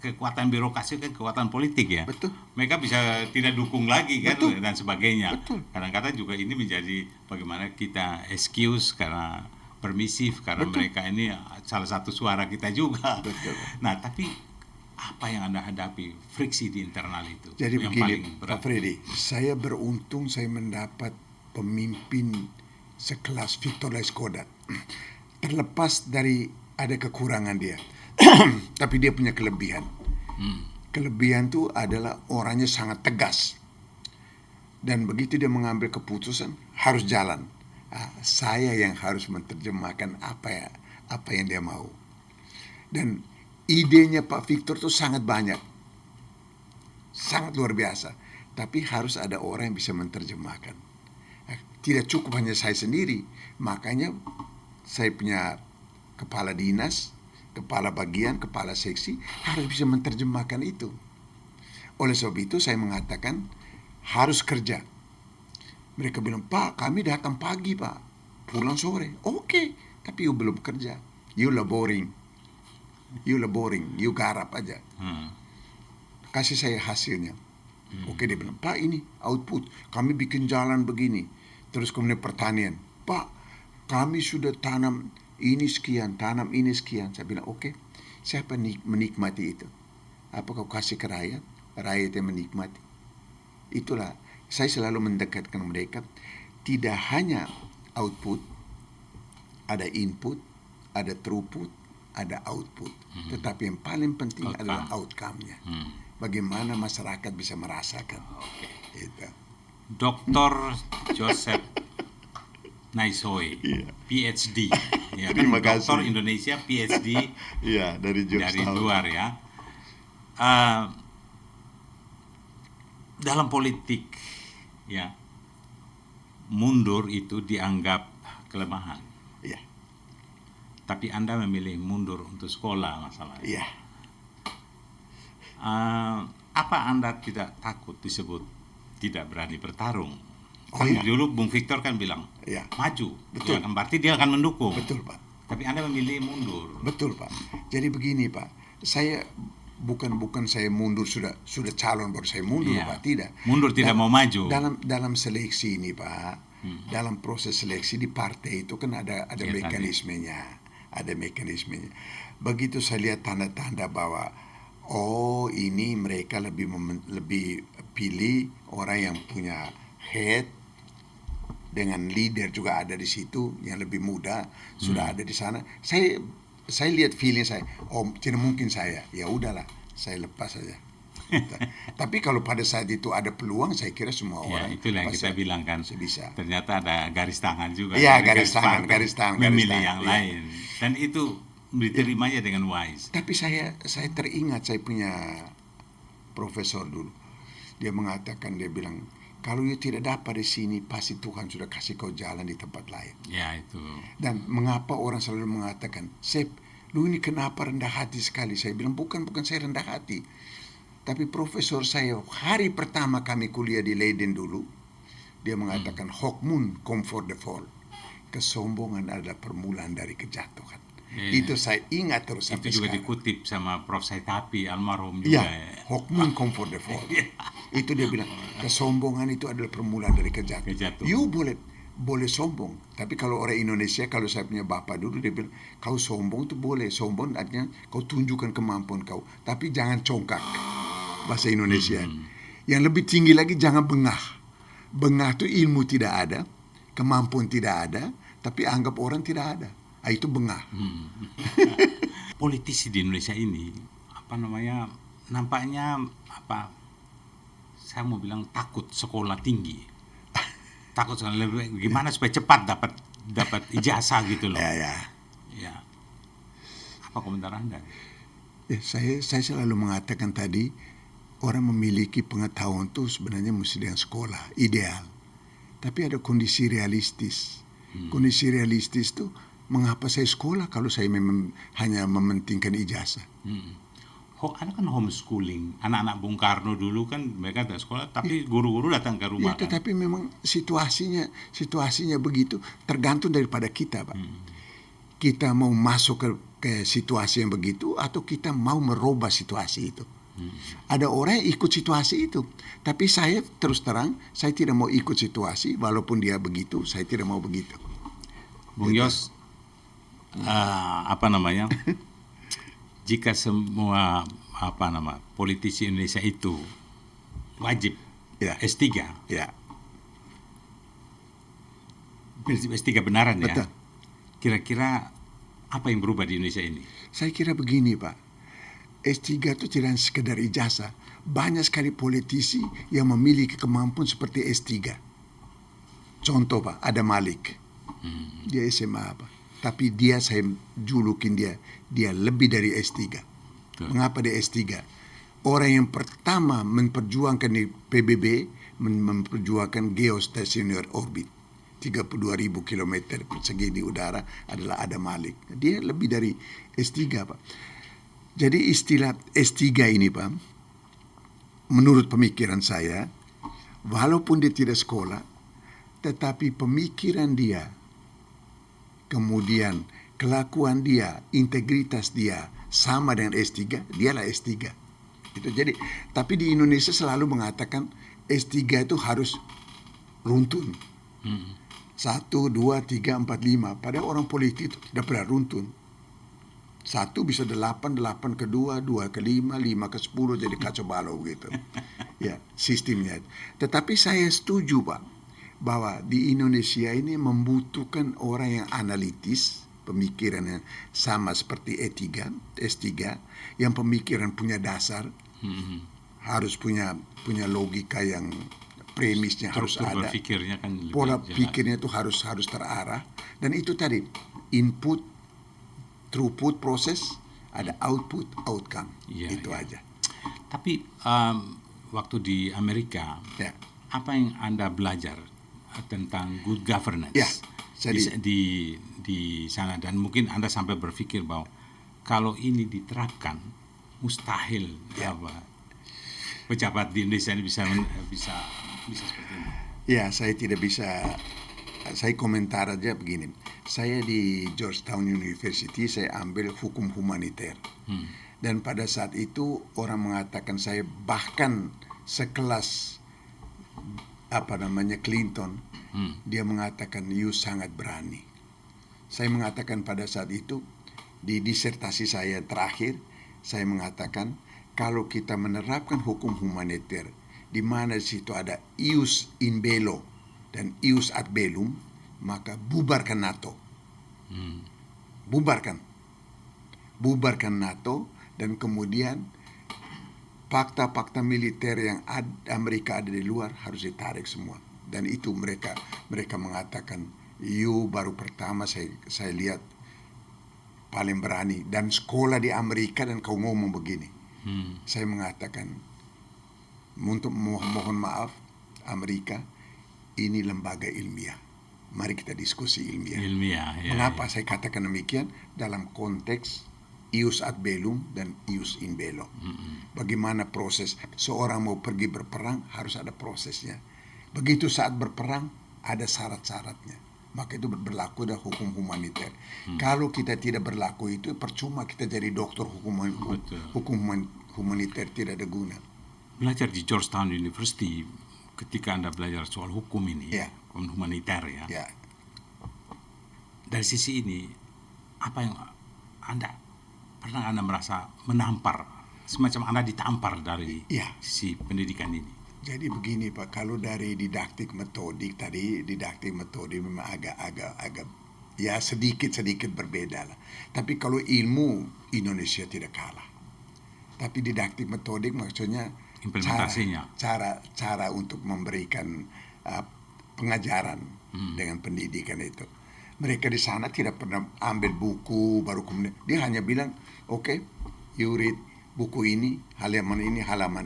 Kekuatan birokrasi kan kekuatan politik ya. Betul. Mereka bisa tidak dukung lagi kan. Betul. Dan sebagainya. Betul. Kadang-kadang juga ini menjadi bagaimana kita excuse karena permisif karena mereka ini salah satu suara kita juga. Betul. Nah, tapi apa yang Anda hadapi friksi di internal itu? Jadi yang begini, paling berat. Pak Freddy, saya beruntung saya mendapat pemimpin sekelas Victor Laiskodat. Terlepas dari ada kekurangan dia, tapi dia punya kelebihan. Kelebihan itu adalah orangnya sangat tegas. Dan begitu dia mengambil keputusan, harus jalan. Saya yang harus menerjemahkan apa yang dia mau. Dan idenya Pak Victor itu sangat banyak. Sangat luar biasa. Tapi harus ada orang yang bisa menerjemahkan. Tidak cukup hanya saya sendiri. Makanya saya punya kepala dinas, kepala bagian, kepala seksi harus bisa menerjemahkan itu. Oleh sebab itu saya mengatakan harus kerja. Mereka bilang, Pak, kami datang pagi, Pak, pulang sore. Oke, tapi you belum kerja. You laboring, you garap aja. Kasih saya hasilnya. Oke, dia bilang, Pak, ini output. Kami bikin jalan begini. Terus kemudian pertanian. Pak, kami sudah tanam ini sekian, tanam ini sekian. Saya bilang, oke, siapa menikmati itu? Apa kau kasih ke rakyat? Rakyat yang menikmati. Itulah, saya selalu mendekatkan mereka. Tidak hanya output, ada input, ada throughput, ada output. Tetapi yang paling penting adalah outcome-nya. Bagaimana masyarakat bisa merasakan. Itu. Dr. Joseph Naisoy, PhD, ya kan, Terima kasih. Doktor Indonesia PhD Dari Georgetown. luar ya. Dalam politik, ya, mundur itu dianggap kelemahan. Iya. Tapi Anda memilih mundur untuk sekolah masalahnya. Iya. Apa Anda tidak takut disebut tidak berani bertarung? Oh, Kan iya. dulu Bung Victor kan bilang Iya. maju, Betul. ya kan, berarti dia akan mendukung. Betul, Pak. Tapi Anda memilih mundur. Betul, Pak. Jadi begini, Pak. Saya bukan saya mundur sudah calon baru saya mundur, Iya. Pak. Tidak. Mundur tidak mau maju. Dalam seleksi ini, Pak. Dalam proses seleksi di partai itu kan ada Iya, mekanismenya. Ada mekanismenya. Begitu saya lihat tanda-tanda bahwa ini mereka lebih pilih orang yang punya head dengan leader juga ada di situ yang lebih muda sudah ada di sana. Saya lihat feeling saya, tidak mungkin saya. Ya udahlah, saya lepas saja. Tapi kalau pada saat itu ada peluang, saya kira semua Ya, orang itulah yang pasti kita bilang kan. bisa. Ternyata ada garis tangan juga. Iya, Dari garis tangan, partai garis tangan, memilih garis yang tangan, iya. lain. Dan itu diterimanya dengan wise. Tapi saya teringat saya punya profesor dulu. Dia mengatakan, dia bilang, kalau you tidak dapat di sini, pasti Tuhan sudah kasih kau jalan di tempat lain. Ya, itu. Dan mengapa orang selalu mengatakan, Sep, lu ini kenapa rendah hati sekali? Saya bilang, bukan saya rendah hati. Tapi profesor saya, hari pertama kami kuliah di Leiden dulu, dia mengatakan, Hochmund come for the fall. Kesombongan adalah permulaan dari kejatuhan. Itu saya ingat terus sampai Itu juga sekarang. dikutip sama Prof. Saitapi almarhum juga. Iya, Hochmund come for the fall. Itu dia bilang, kesombongan itu adalah permulaan dari kejatuhan. You boleh sombong, tapi kalau orang Indonesia, kalau saya punya bapak dulu, dia bilang, kau sombong itu boleh. Sombong artinya kau tunjukkan kemampuan kau, tapi jangan congkak. Bahasa Indonesia. Yang lebih tinggi lagi, jangan bengah. Bengah itu ilmu tidak ada, kemampuan tidak ada, tapi anggap orang tidak ada. Itu bengah. Politisi di Indonesia ini, nampaknya saya mau bilang takut sekolah tinggi. Takut sekali, gimana supaya cepat dapat ijazah gitu loh. Ya. Apa komentar Anda? Saya selalu mengatakan tadi, orang memiliki pengetahuan itu sebenarnya mesti dengan sekolah, ideal. Tapi ada kondisi realistis. Kondisi realistis itu, mengapa saya sekolah kalau saya memang hanya mementingkan ijazah? Ada kan homeschooling. Anak-anak Bung Karno dulu kan mereka tidak sekolah, tapi guru-guru datang ke rumah. Ya, tetapi memang situasinya begitu, tergantung daripada kita, Pak. Kita mau masuk ke situasi yang begitu, atau kita mau merubah situasi itu. Ada orang yang ikut situasi itu, tapi saya terus terang, saya tidak mau ikut situasi, walaupun dia begitu, saya tidak mau begitu. Bung Yos, jika semua politisi Indonesia itu wajib S3, prinsip S3 benaran ya. Betul. Kira-kira apa yang berubah di Indonesia ini? Saya kira begini Pak, S3 itu tidak sekedar ijazah. Banyak sekali politisi yang memiliki kemampuan seperti S3. Contoh Pak, ada Malik. Dia SMA Pak. Tapi saya julukin dia lebih dari S3. Betul. Mengapa dia S3? Orang yang pertama memperjuangkan di PBB, memperjuangkan geostationary orbit. 32.000 km persegi di udara adalah Adam Malik. Dia lebih dari S3 Pak. Jadi istilah S3 ini Pak, menurut pemikiran saya, walaupun dia tidak sekolah, tetapi pemikiran dia, kemudian kelakuan dia, integritas dia sama dengan S3, dialah S3. Itu jadi, tapi di Indonesia selalu mengatakan S3 itu harus runtun. 1, 2, 3, 4, 5. Padahal orang politik itu tidak pernah runtun. 1 bisa 8, 8 ke 2, 2 ke 5, 5 ke 10, jadi kacau balau gitu. Ya, sistemnya. Tetapi saya setuju Pak, bahwa di Indonesia ini membutuhkan orang yang analitis, pemikirannya sama seperti S3, yang pemikiran punya dasar, harus punya logika yang premisnya harus ada. Berpikirnya kan Pola jelas. pikirnya itu harus terarah, dan itu tadi input, throughput proses, ada output, outcome. Itu aja. Tapi waktu di Amerika, Ya. apa yang Anda belajar tentang good governance Ya, jadi di sana, dan mungkin Anda sampai berpikir bahwa kalau ini diterapkan mustahil pejabat di Indonesia ini bisa seperti ini. Ya, saya tidak bisa. Saya komentar aja begini. Saya di Georgetown University, saya ambil hukum humaniter. Dan pada saat itu orang mengatakan saya bahkan sekelas Clinton, dia mengatakan you sangat berani. Saya mengatakan pada saat itu di disertasi saya terakhir, saya mengatakan kalau kita menerapkan hukum humaniter di mana di situ ada ius in bello dan ius ad bellum, maka bubarkan NATO. Bubarkan NATO, dan kemudian fakta-fakta militer yang Amerika ada di luar harus ditarik semua. Dan itu mereka mengatakan, you baru pertama saya lihat paling berani, dan sekolah di Amerika dan kau ngomong begini. Saya mengatakan, untuk mohon maaf Amerika, ini lembaga ilmiah. Mari kita diskusi ilmiah. Mengapa saya katakan demikian? Dalam konteks ius ad bellum dan ius in bello. Bagaimana proses seorang mau pergi berperang, harus ada prosesnya. Begitu saat berperang, ada syarat-syaratnya. Maka itu berlaku dalam hukum humaniter. Kalau kita tidak berlaku itu, percuma kita jadi dokter hukum humaniter, tidak ada guna. Belajar di Georgetown University, ketika Anda belajar soal hukum ini, hukum humaniter ya. Dari sisi ini, apa yang pernah Anda merasa menampar, semacam Anda ditampar dari sisi pendidikan ini? Jadi begini Pak, kalau dari didaktik metodik memang agak ya sedikit berbeda lah. Tapi kalau ilmu Indonesia tidak kalah. Tapi didaktik metodik maksudnya implementasinya, cara untuk memberikan pengajaran dengan pendidikan itu. Mereka di sana tidak pernah ambil buku baru kemudian dia hanya bilang, okay, you read buku ini, halaman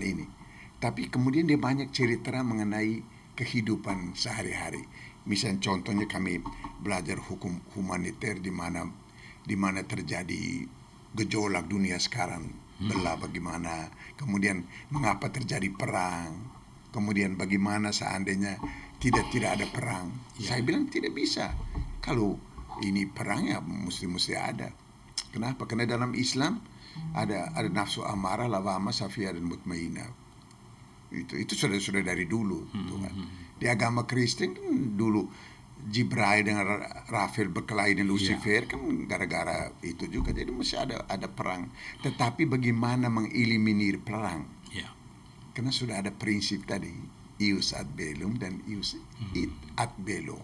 ini. Tapi kemudian dia banyak cerita mengenai kehidupan sehari-hari. Misalnya contohnya kami belajar hukum humaniter di mana terjadi gejolak dunia sekarang. Belah bagaimana, kemudian mengapa terjadi perang, kemudian bagaimana seandainya tidak ada perang. Saya bilang tidak bisa. Kalau ini perangnya mesti ada. Kenapa? Karena dalam Islam ada nafsu amarah, lawamah, safiyah, dan mutmainah. Itu sudah dari dulu. Di agama Kristen kan dulu Jibril dengan Rafael berkelahi dengan Lucifer kan gara-gara itu juga. Jadi masih ada perang. Tetapi bagaimana mengeliminir perang? Karena sudah ada prinsip tadi, ius ad bellum dan ius ad bello.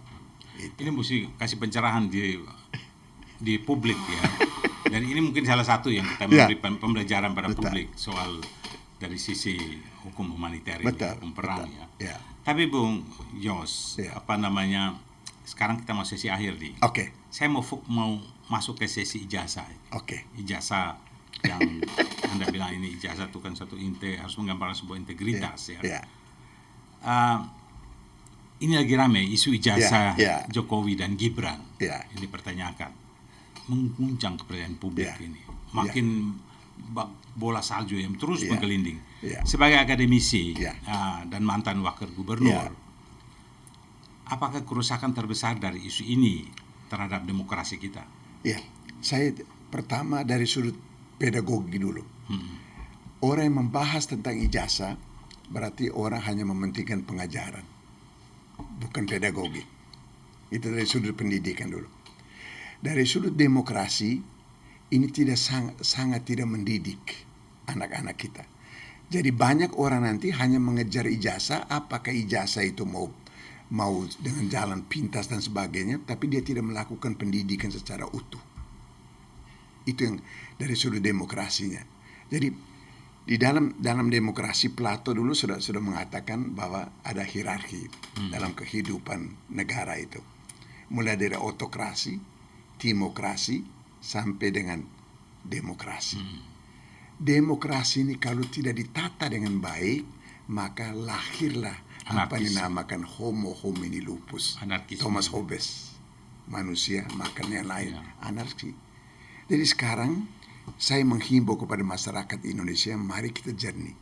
Ini mesti kasih pencerahan di publik ya. Dan ini mungkin salah satu yang kita memberi pembelajaran pada publik soal dari sisi hukum humaniter, hukum perang ya. Tapi Bung Jos, sekarang kita mau sesi akhir nih. Saya mau masuk ke sesi ijazah. Ijazah yang Anda bilang ini ijazah itu kan satu harus menggambarkan sebuah integritas ya. Ini lagi rame isu ijazah Jokowi dan Gibran. Ini dipertanyakan, mengguncang kepercayaan publik ini. Makin bola salju yang terus menggelinding. Sebagai akademisi dan mantan wakil gubernur, apakah kerusakan terbesar dari isu ini terhadap demokrasi kita? Saya pertama dari sudut pedagogi dulu. Orang yang membahas tentang ijazah berarti orang hanya mementingkan pengajaran, bukan pedagogi. Itu dari sudut pendidikan dulu. Dari sudut demokrasi, ini sangat tidak mendidik anak-anak kita. Jadi banyak orang nanti hanya mengejar ijazah, apakah ijazah itu mau dengan jalan pintas dan sebagainya, tapi dia tidak melakukan pendidikan secara utuh. Itu yang dari sudut demokrasinya. Jadi di dalam demokrasi Plato dulu sudah mengatakan bahwa ada hierarki dalam kehidupan negara itu. Mulai dari autokrasi, timokrasi, sampai dengan demokrasi. Demokrasi ini kalau tidak ditata dengan baik, maka lahirlah apa yang dinamakan homo homini lupus. Thomas Hobbes, manusia makan yang lain, anarki. Jadi sekarang saya menghimbau kepada masyarakat Indonesia, mari kita jernih.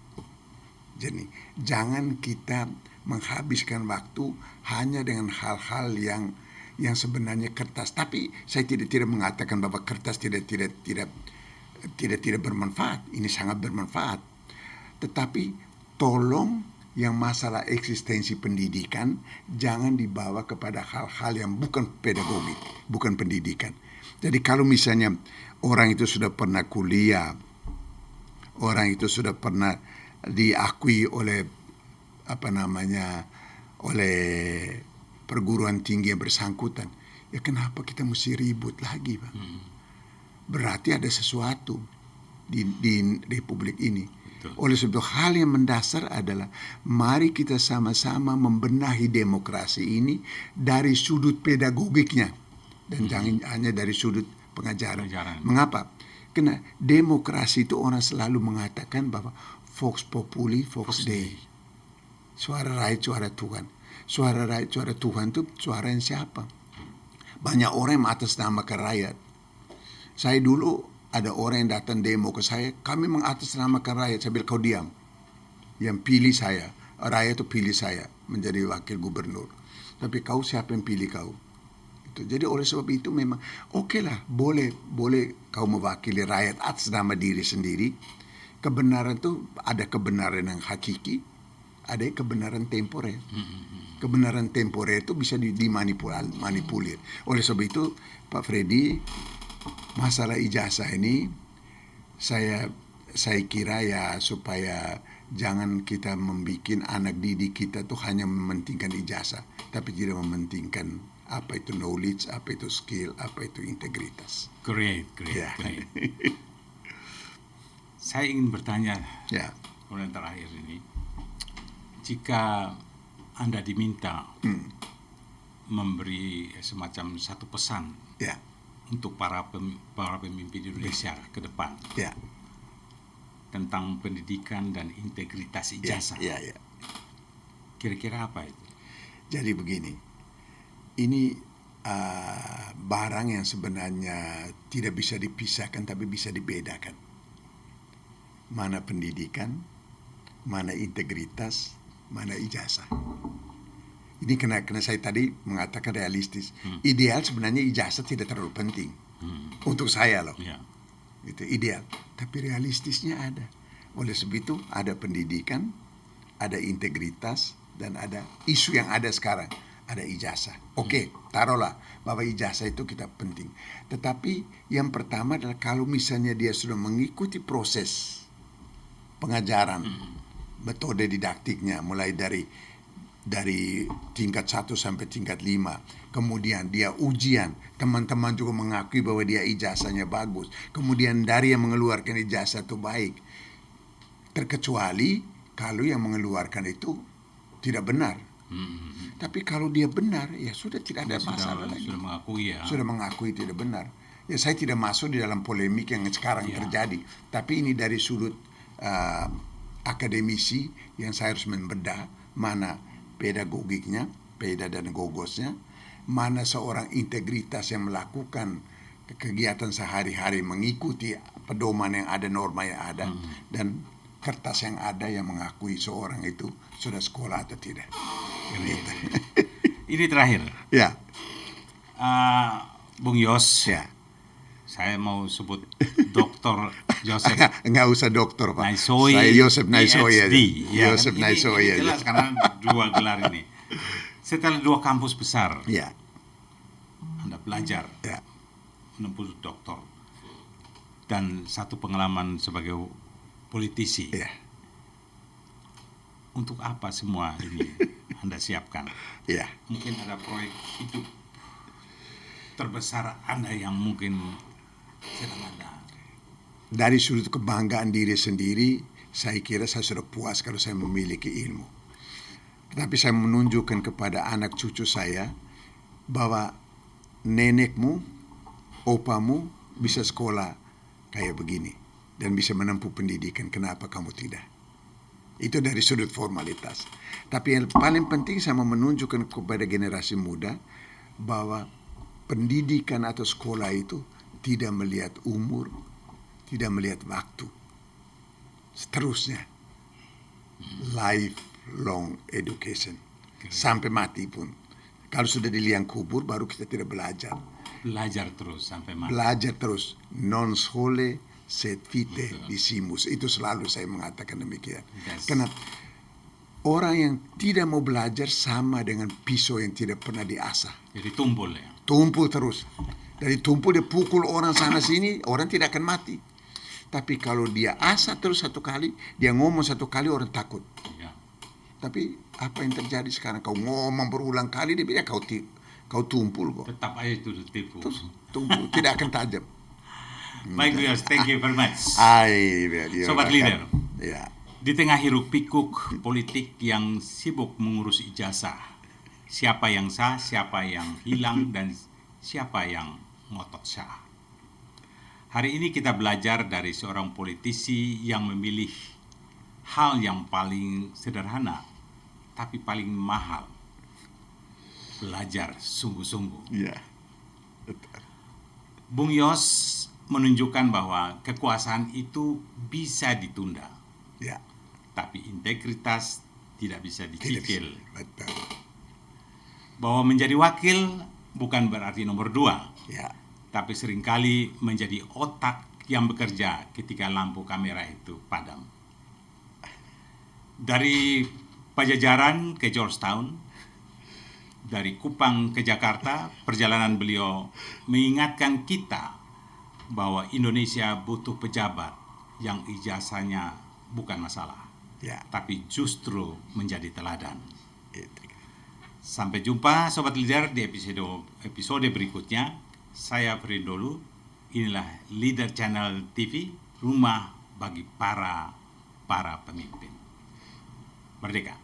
Jangan kita menghabiskan waktu hanya dengan hal-hal yang sebenarnya kertas. Tapi saya tidak mengatakan bahwa kertas tidak bermanfaat. Ini sangat bermanfaat. Tetapi tolong yang masalah eksistensi pendidikan jangan dibawa kepada hal-hal yang bukan pedagogi, bukan pendidikan. Jadi kalau misalnya orang itu sudah pernah kuliah, orang itu sudah pernah diakui oleh oleh perguruan tinggi yang bersangkutan, ya kenapa kita mesti ribut lagi, Bang? Berarti ada sesuatu di Republik ini. Oleh sebab itu hal yang mendasar adalah mari kita sama-sama membenahi demokrasi ini dari sudut pedagogiknya dan jangan hanya dari sudut pengajaran. Mengapa? Karena demokrasi itu orang selalu mengatakan bahwa vox populi, vox dei. Suara rakyat, suara Tuhan. Suara rakyat, suara Tuhan itu suara yang siapa? Banyak orang yang mengatasnamakan rakyat. Saya dulu ada orang yang datang demo ke saya, kami mengatasnamakan rakyat. Saya bilang, kau diam. Yang pilih saya, rakyat itu pilih saya menjadi wakil gubernur. Tapi kau siapa yang pilih kau? Jadi oleh sebab itu memang lah, boleh kau mewakili rakyat atas nama diri sendiri. Kebenaran itu ada kebenaran yang hakiki, ada kebenaran temporer. Kebenaran temporer itu bisa dimanipulir. Oleh sebab itu Pak Freddy, masalah ijazah ini saya kira ya supaya jangan kita membuat anak didik kita tuh hanya mementingkan ijazah, tapi tidak mementingkan apa itu knowledge, apa itu skill, apa itu integritas. Great. Saya ingin bertanya, yang terakhir ini, jika Anda diminta memberi semacam satu pesan untuk para pemimpin Indonesia ke depan tentang pendidikan dan integritas ijazah, kira-kira apa itu? Jadi begini, ini barang yang sebenarnya tidak bisa dipisahkan tapi bisa dibedakan. Mana pendidikan, mana integritas, mana ijazah. Ini karena saya tadi mengatakan realistis. Ideal sebenarnya ijazah tidak terlalu penting. Untuk saya loh. Itu ideal. Tapi realistisnya ada. Oleh sebab itu ada pendidikan, ada integritas, dan ada isu yang ada sekarang. Ada ijazah. Oke, taruhlah bahwa ijazah itu kita penting. Tetapi yang pertama adalah kalau misalnya dia sudah mengikuti proses pengajaran, metode didaktiknya, mulai dari dari tingkat 1 sampai tingkat 5. Kemudian dia ujian, teman-teman juga mengakui bahwa dia ijazahnya bagus. Kemudian dari yang mengeluarkan ijazah itu baik. Terkecuali kalau yang mengeluarkan itu tidak benar. Tapi kalau dia benar, ya sudah tidak ada masalah lagi. Sudah mengakui ya. Sudah mengakui tidak benar. Ya saya tidak masuk di dalam polemik yang sekarang terjadi. Tapi ini dari sudut akademisi yang saya harus membedah mana pedagogiknya, peda dan gogosnya, mana seorang integritas yang melakukan kegiatan sehari-hari mengikuti pedoman yang ada, norma yang ada, dan kertas yang ada yang mengakui seorang itu sudah sekolah atau tidak. Gitu. Ini terakhir. Ya. Bung Yos. Ya. Saya mau sebut Dr. Joseph Enggak usah dokter, Pak. Naisoy. Saya Yosef Naisoy aja. PhD. Ya, Yosef kan? Naisoy Ini aja. jelas karena 2 gelar ini. Setelah 2 kampus besar, Ya. Anda belajar Ya. menempuh doktor dan 1 pengalaman sebagai politisi. Ya. Untuk apa semua ini Anda siapkan? Ya. Mungkin ada proyek hidup terbesar Anda yang mungkin sedang Anda. Dari sudut kebanggaan diri sendiri, saya kira saya sudah puas kalau saya memiliki ilmu. Tetapi saya menunjukkan kepada anak cucu saya bahwa nenekmu, opamu bisa sekolah kayak begini dan bisa menempuh pendidikan. Kenapa kamu tidak? Itu dari sudut formalitas. Tapi yang paling penting saya mau menunjukkan kepada generasi muda bahwa pendidikan atau sekolah itu tidak melihat umur, tidak melihat waktu. Seterusnya, lifelong education. Sampai mati pun. Kalau sudah di liang kubur, baru kita tidak belajar. Belajar terus sampai mati. Belajar terus. Non sole sed vitae disimus. Itu selalu saya mengatakan demikian. Yes. Karena orang yang tidak mau belajar sama dengan pisau yang tidak pernah diasah. Jadi tumpul ya. Tumpul terus. Dari tumpul dia pukul orang sana sini, orang tidak akan mati. Tapi kalau dia asah terus 1 kali, dia ngomong 1 kali, orang takut. Ya. Tapi apa yang terjadi sekarang? Kau ngomong berulang kali, dia bilang kau tumpul kok. Tetap aja itu ditipu. Terus tumpul, tidak akan tajam. Baik, Bung Yos, thank you very much. Sobat leader. Ya. Di tengah hiruk pikuk politik yang sibuk mengurus ijazah, siapa yang sah, siapa yang hilang, dan siapa yang ngotot sah. Hari ini kita belajar dari seorang politisi yang memilih hal yang paling sederhana, tapi paling mahal. Belajar sungguh-sungguh. Ya. Bung Yos menunjukkan bahwa kekuasaan itu bisa ditunda, Ya. tapi integritas tidak bisa Tidak dicicil. bisa. Betul. Bahwa menjadi wakil bukan berarti nomor 2, Ya. tapi seringkali menjadi otak yang bekerja ketika lampu kamera itu padam. Dari Pajajaran ke Georgetown, dari Kupang ke Jakarta, perjalanan beliau mengingatkan kita bahwa Indonesia butuh pejabat yang ijazahnya bukan masalah, Ya. tapi justru menjadi teladan. Itu. Sampai jumpa Sobat Leader di episode berikutnya. Saya Frindolu, inilah Leader Channel TV, rumah bagi para pemimpin. Merdeka!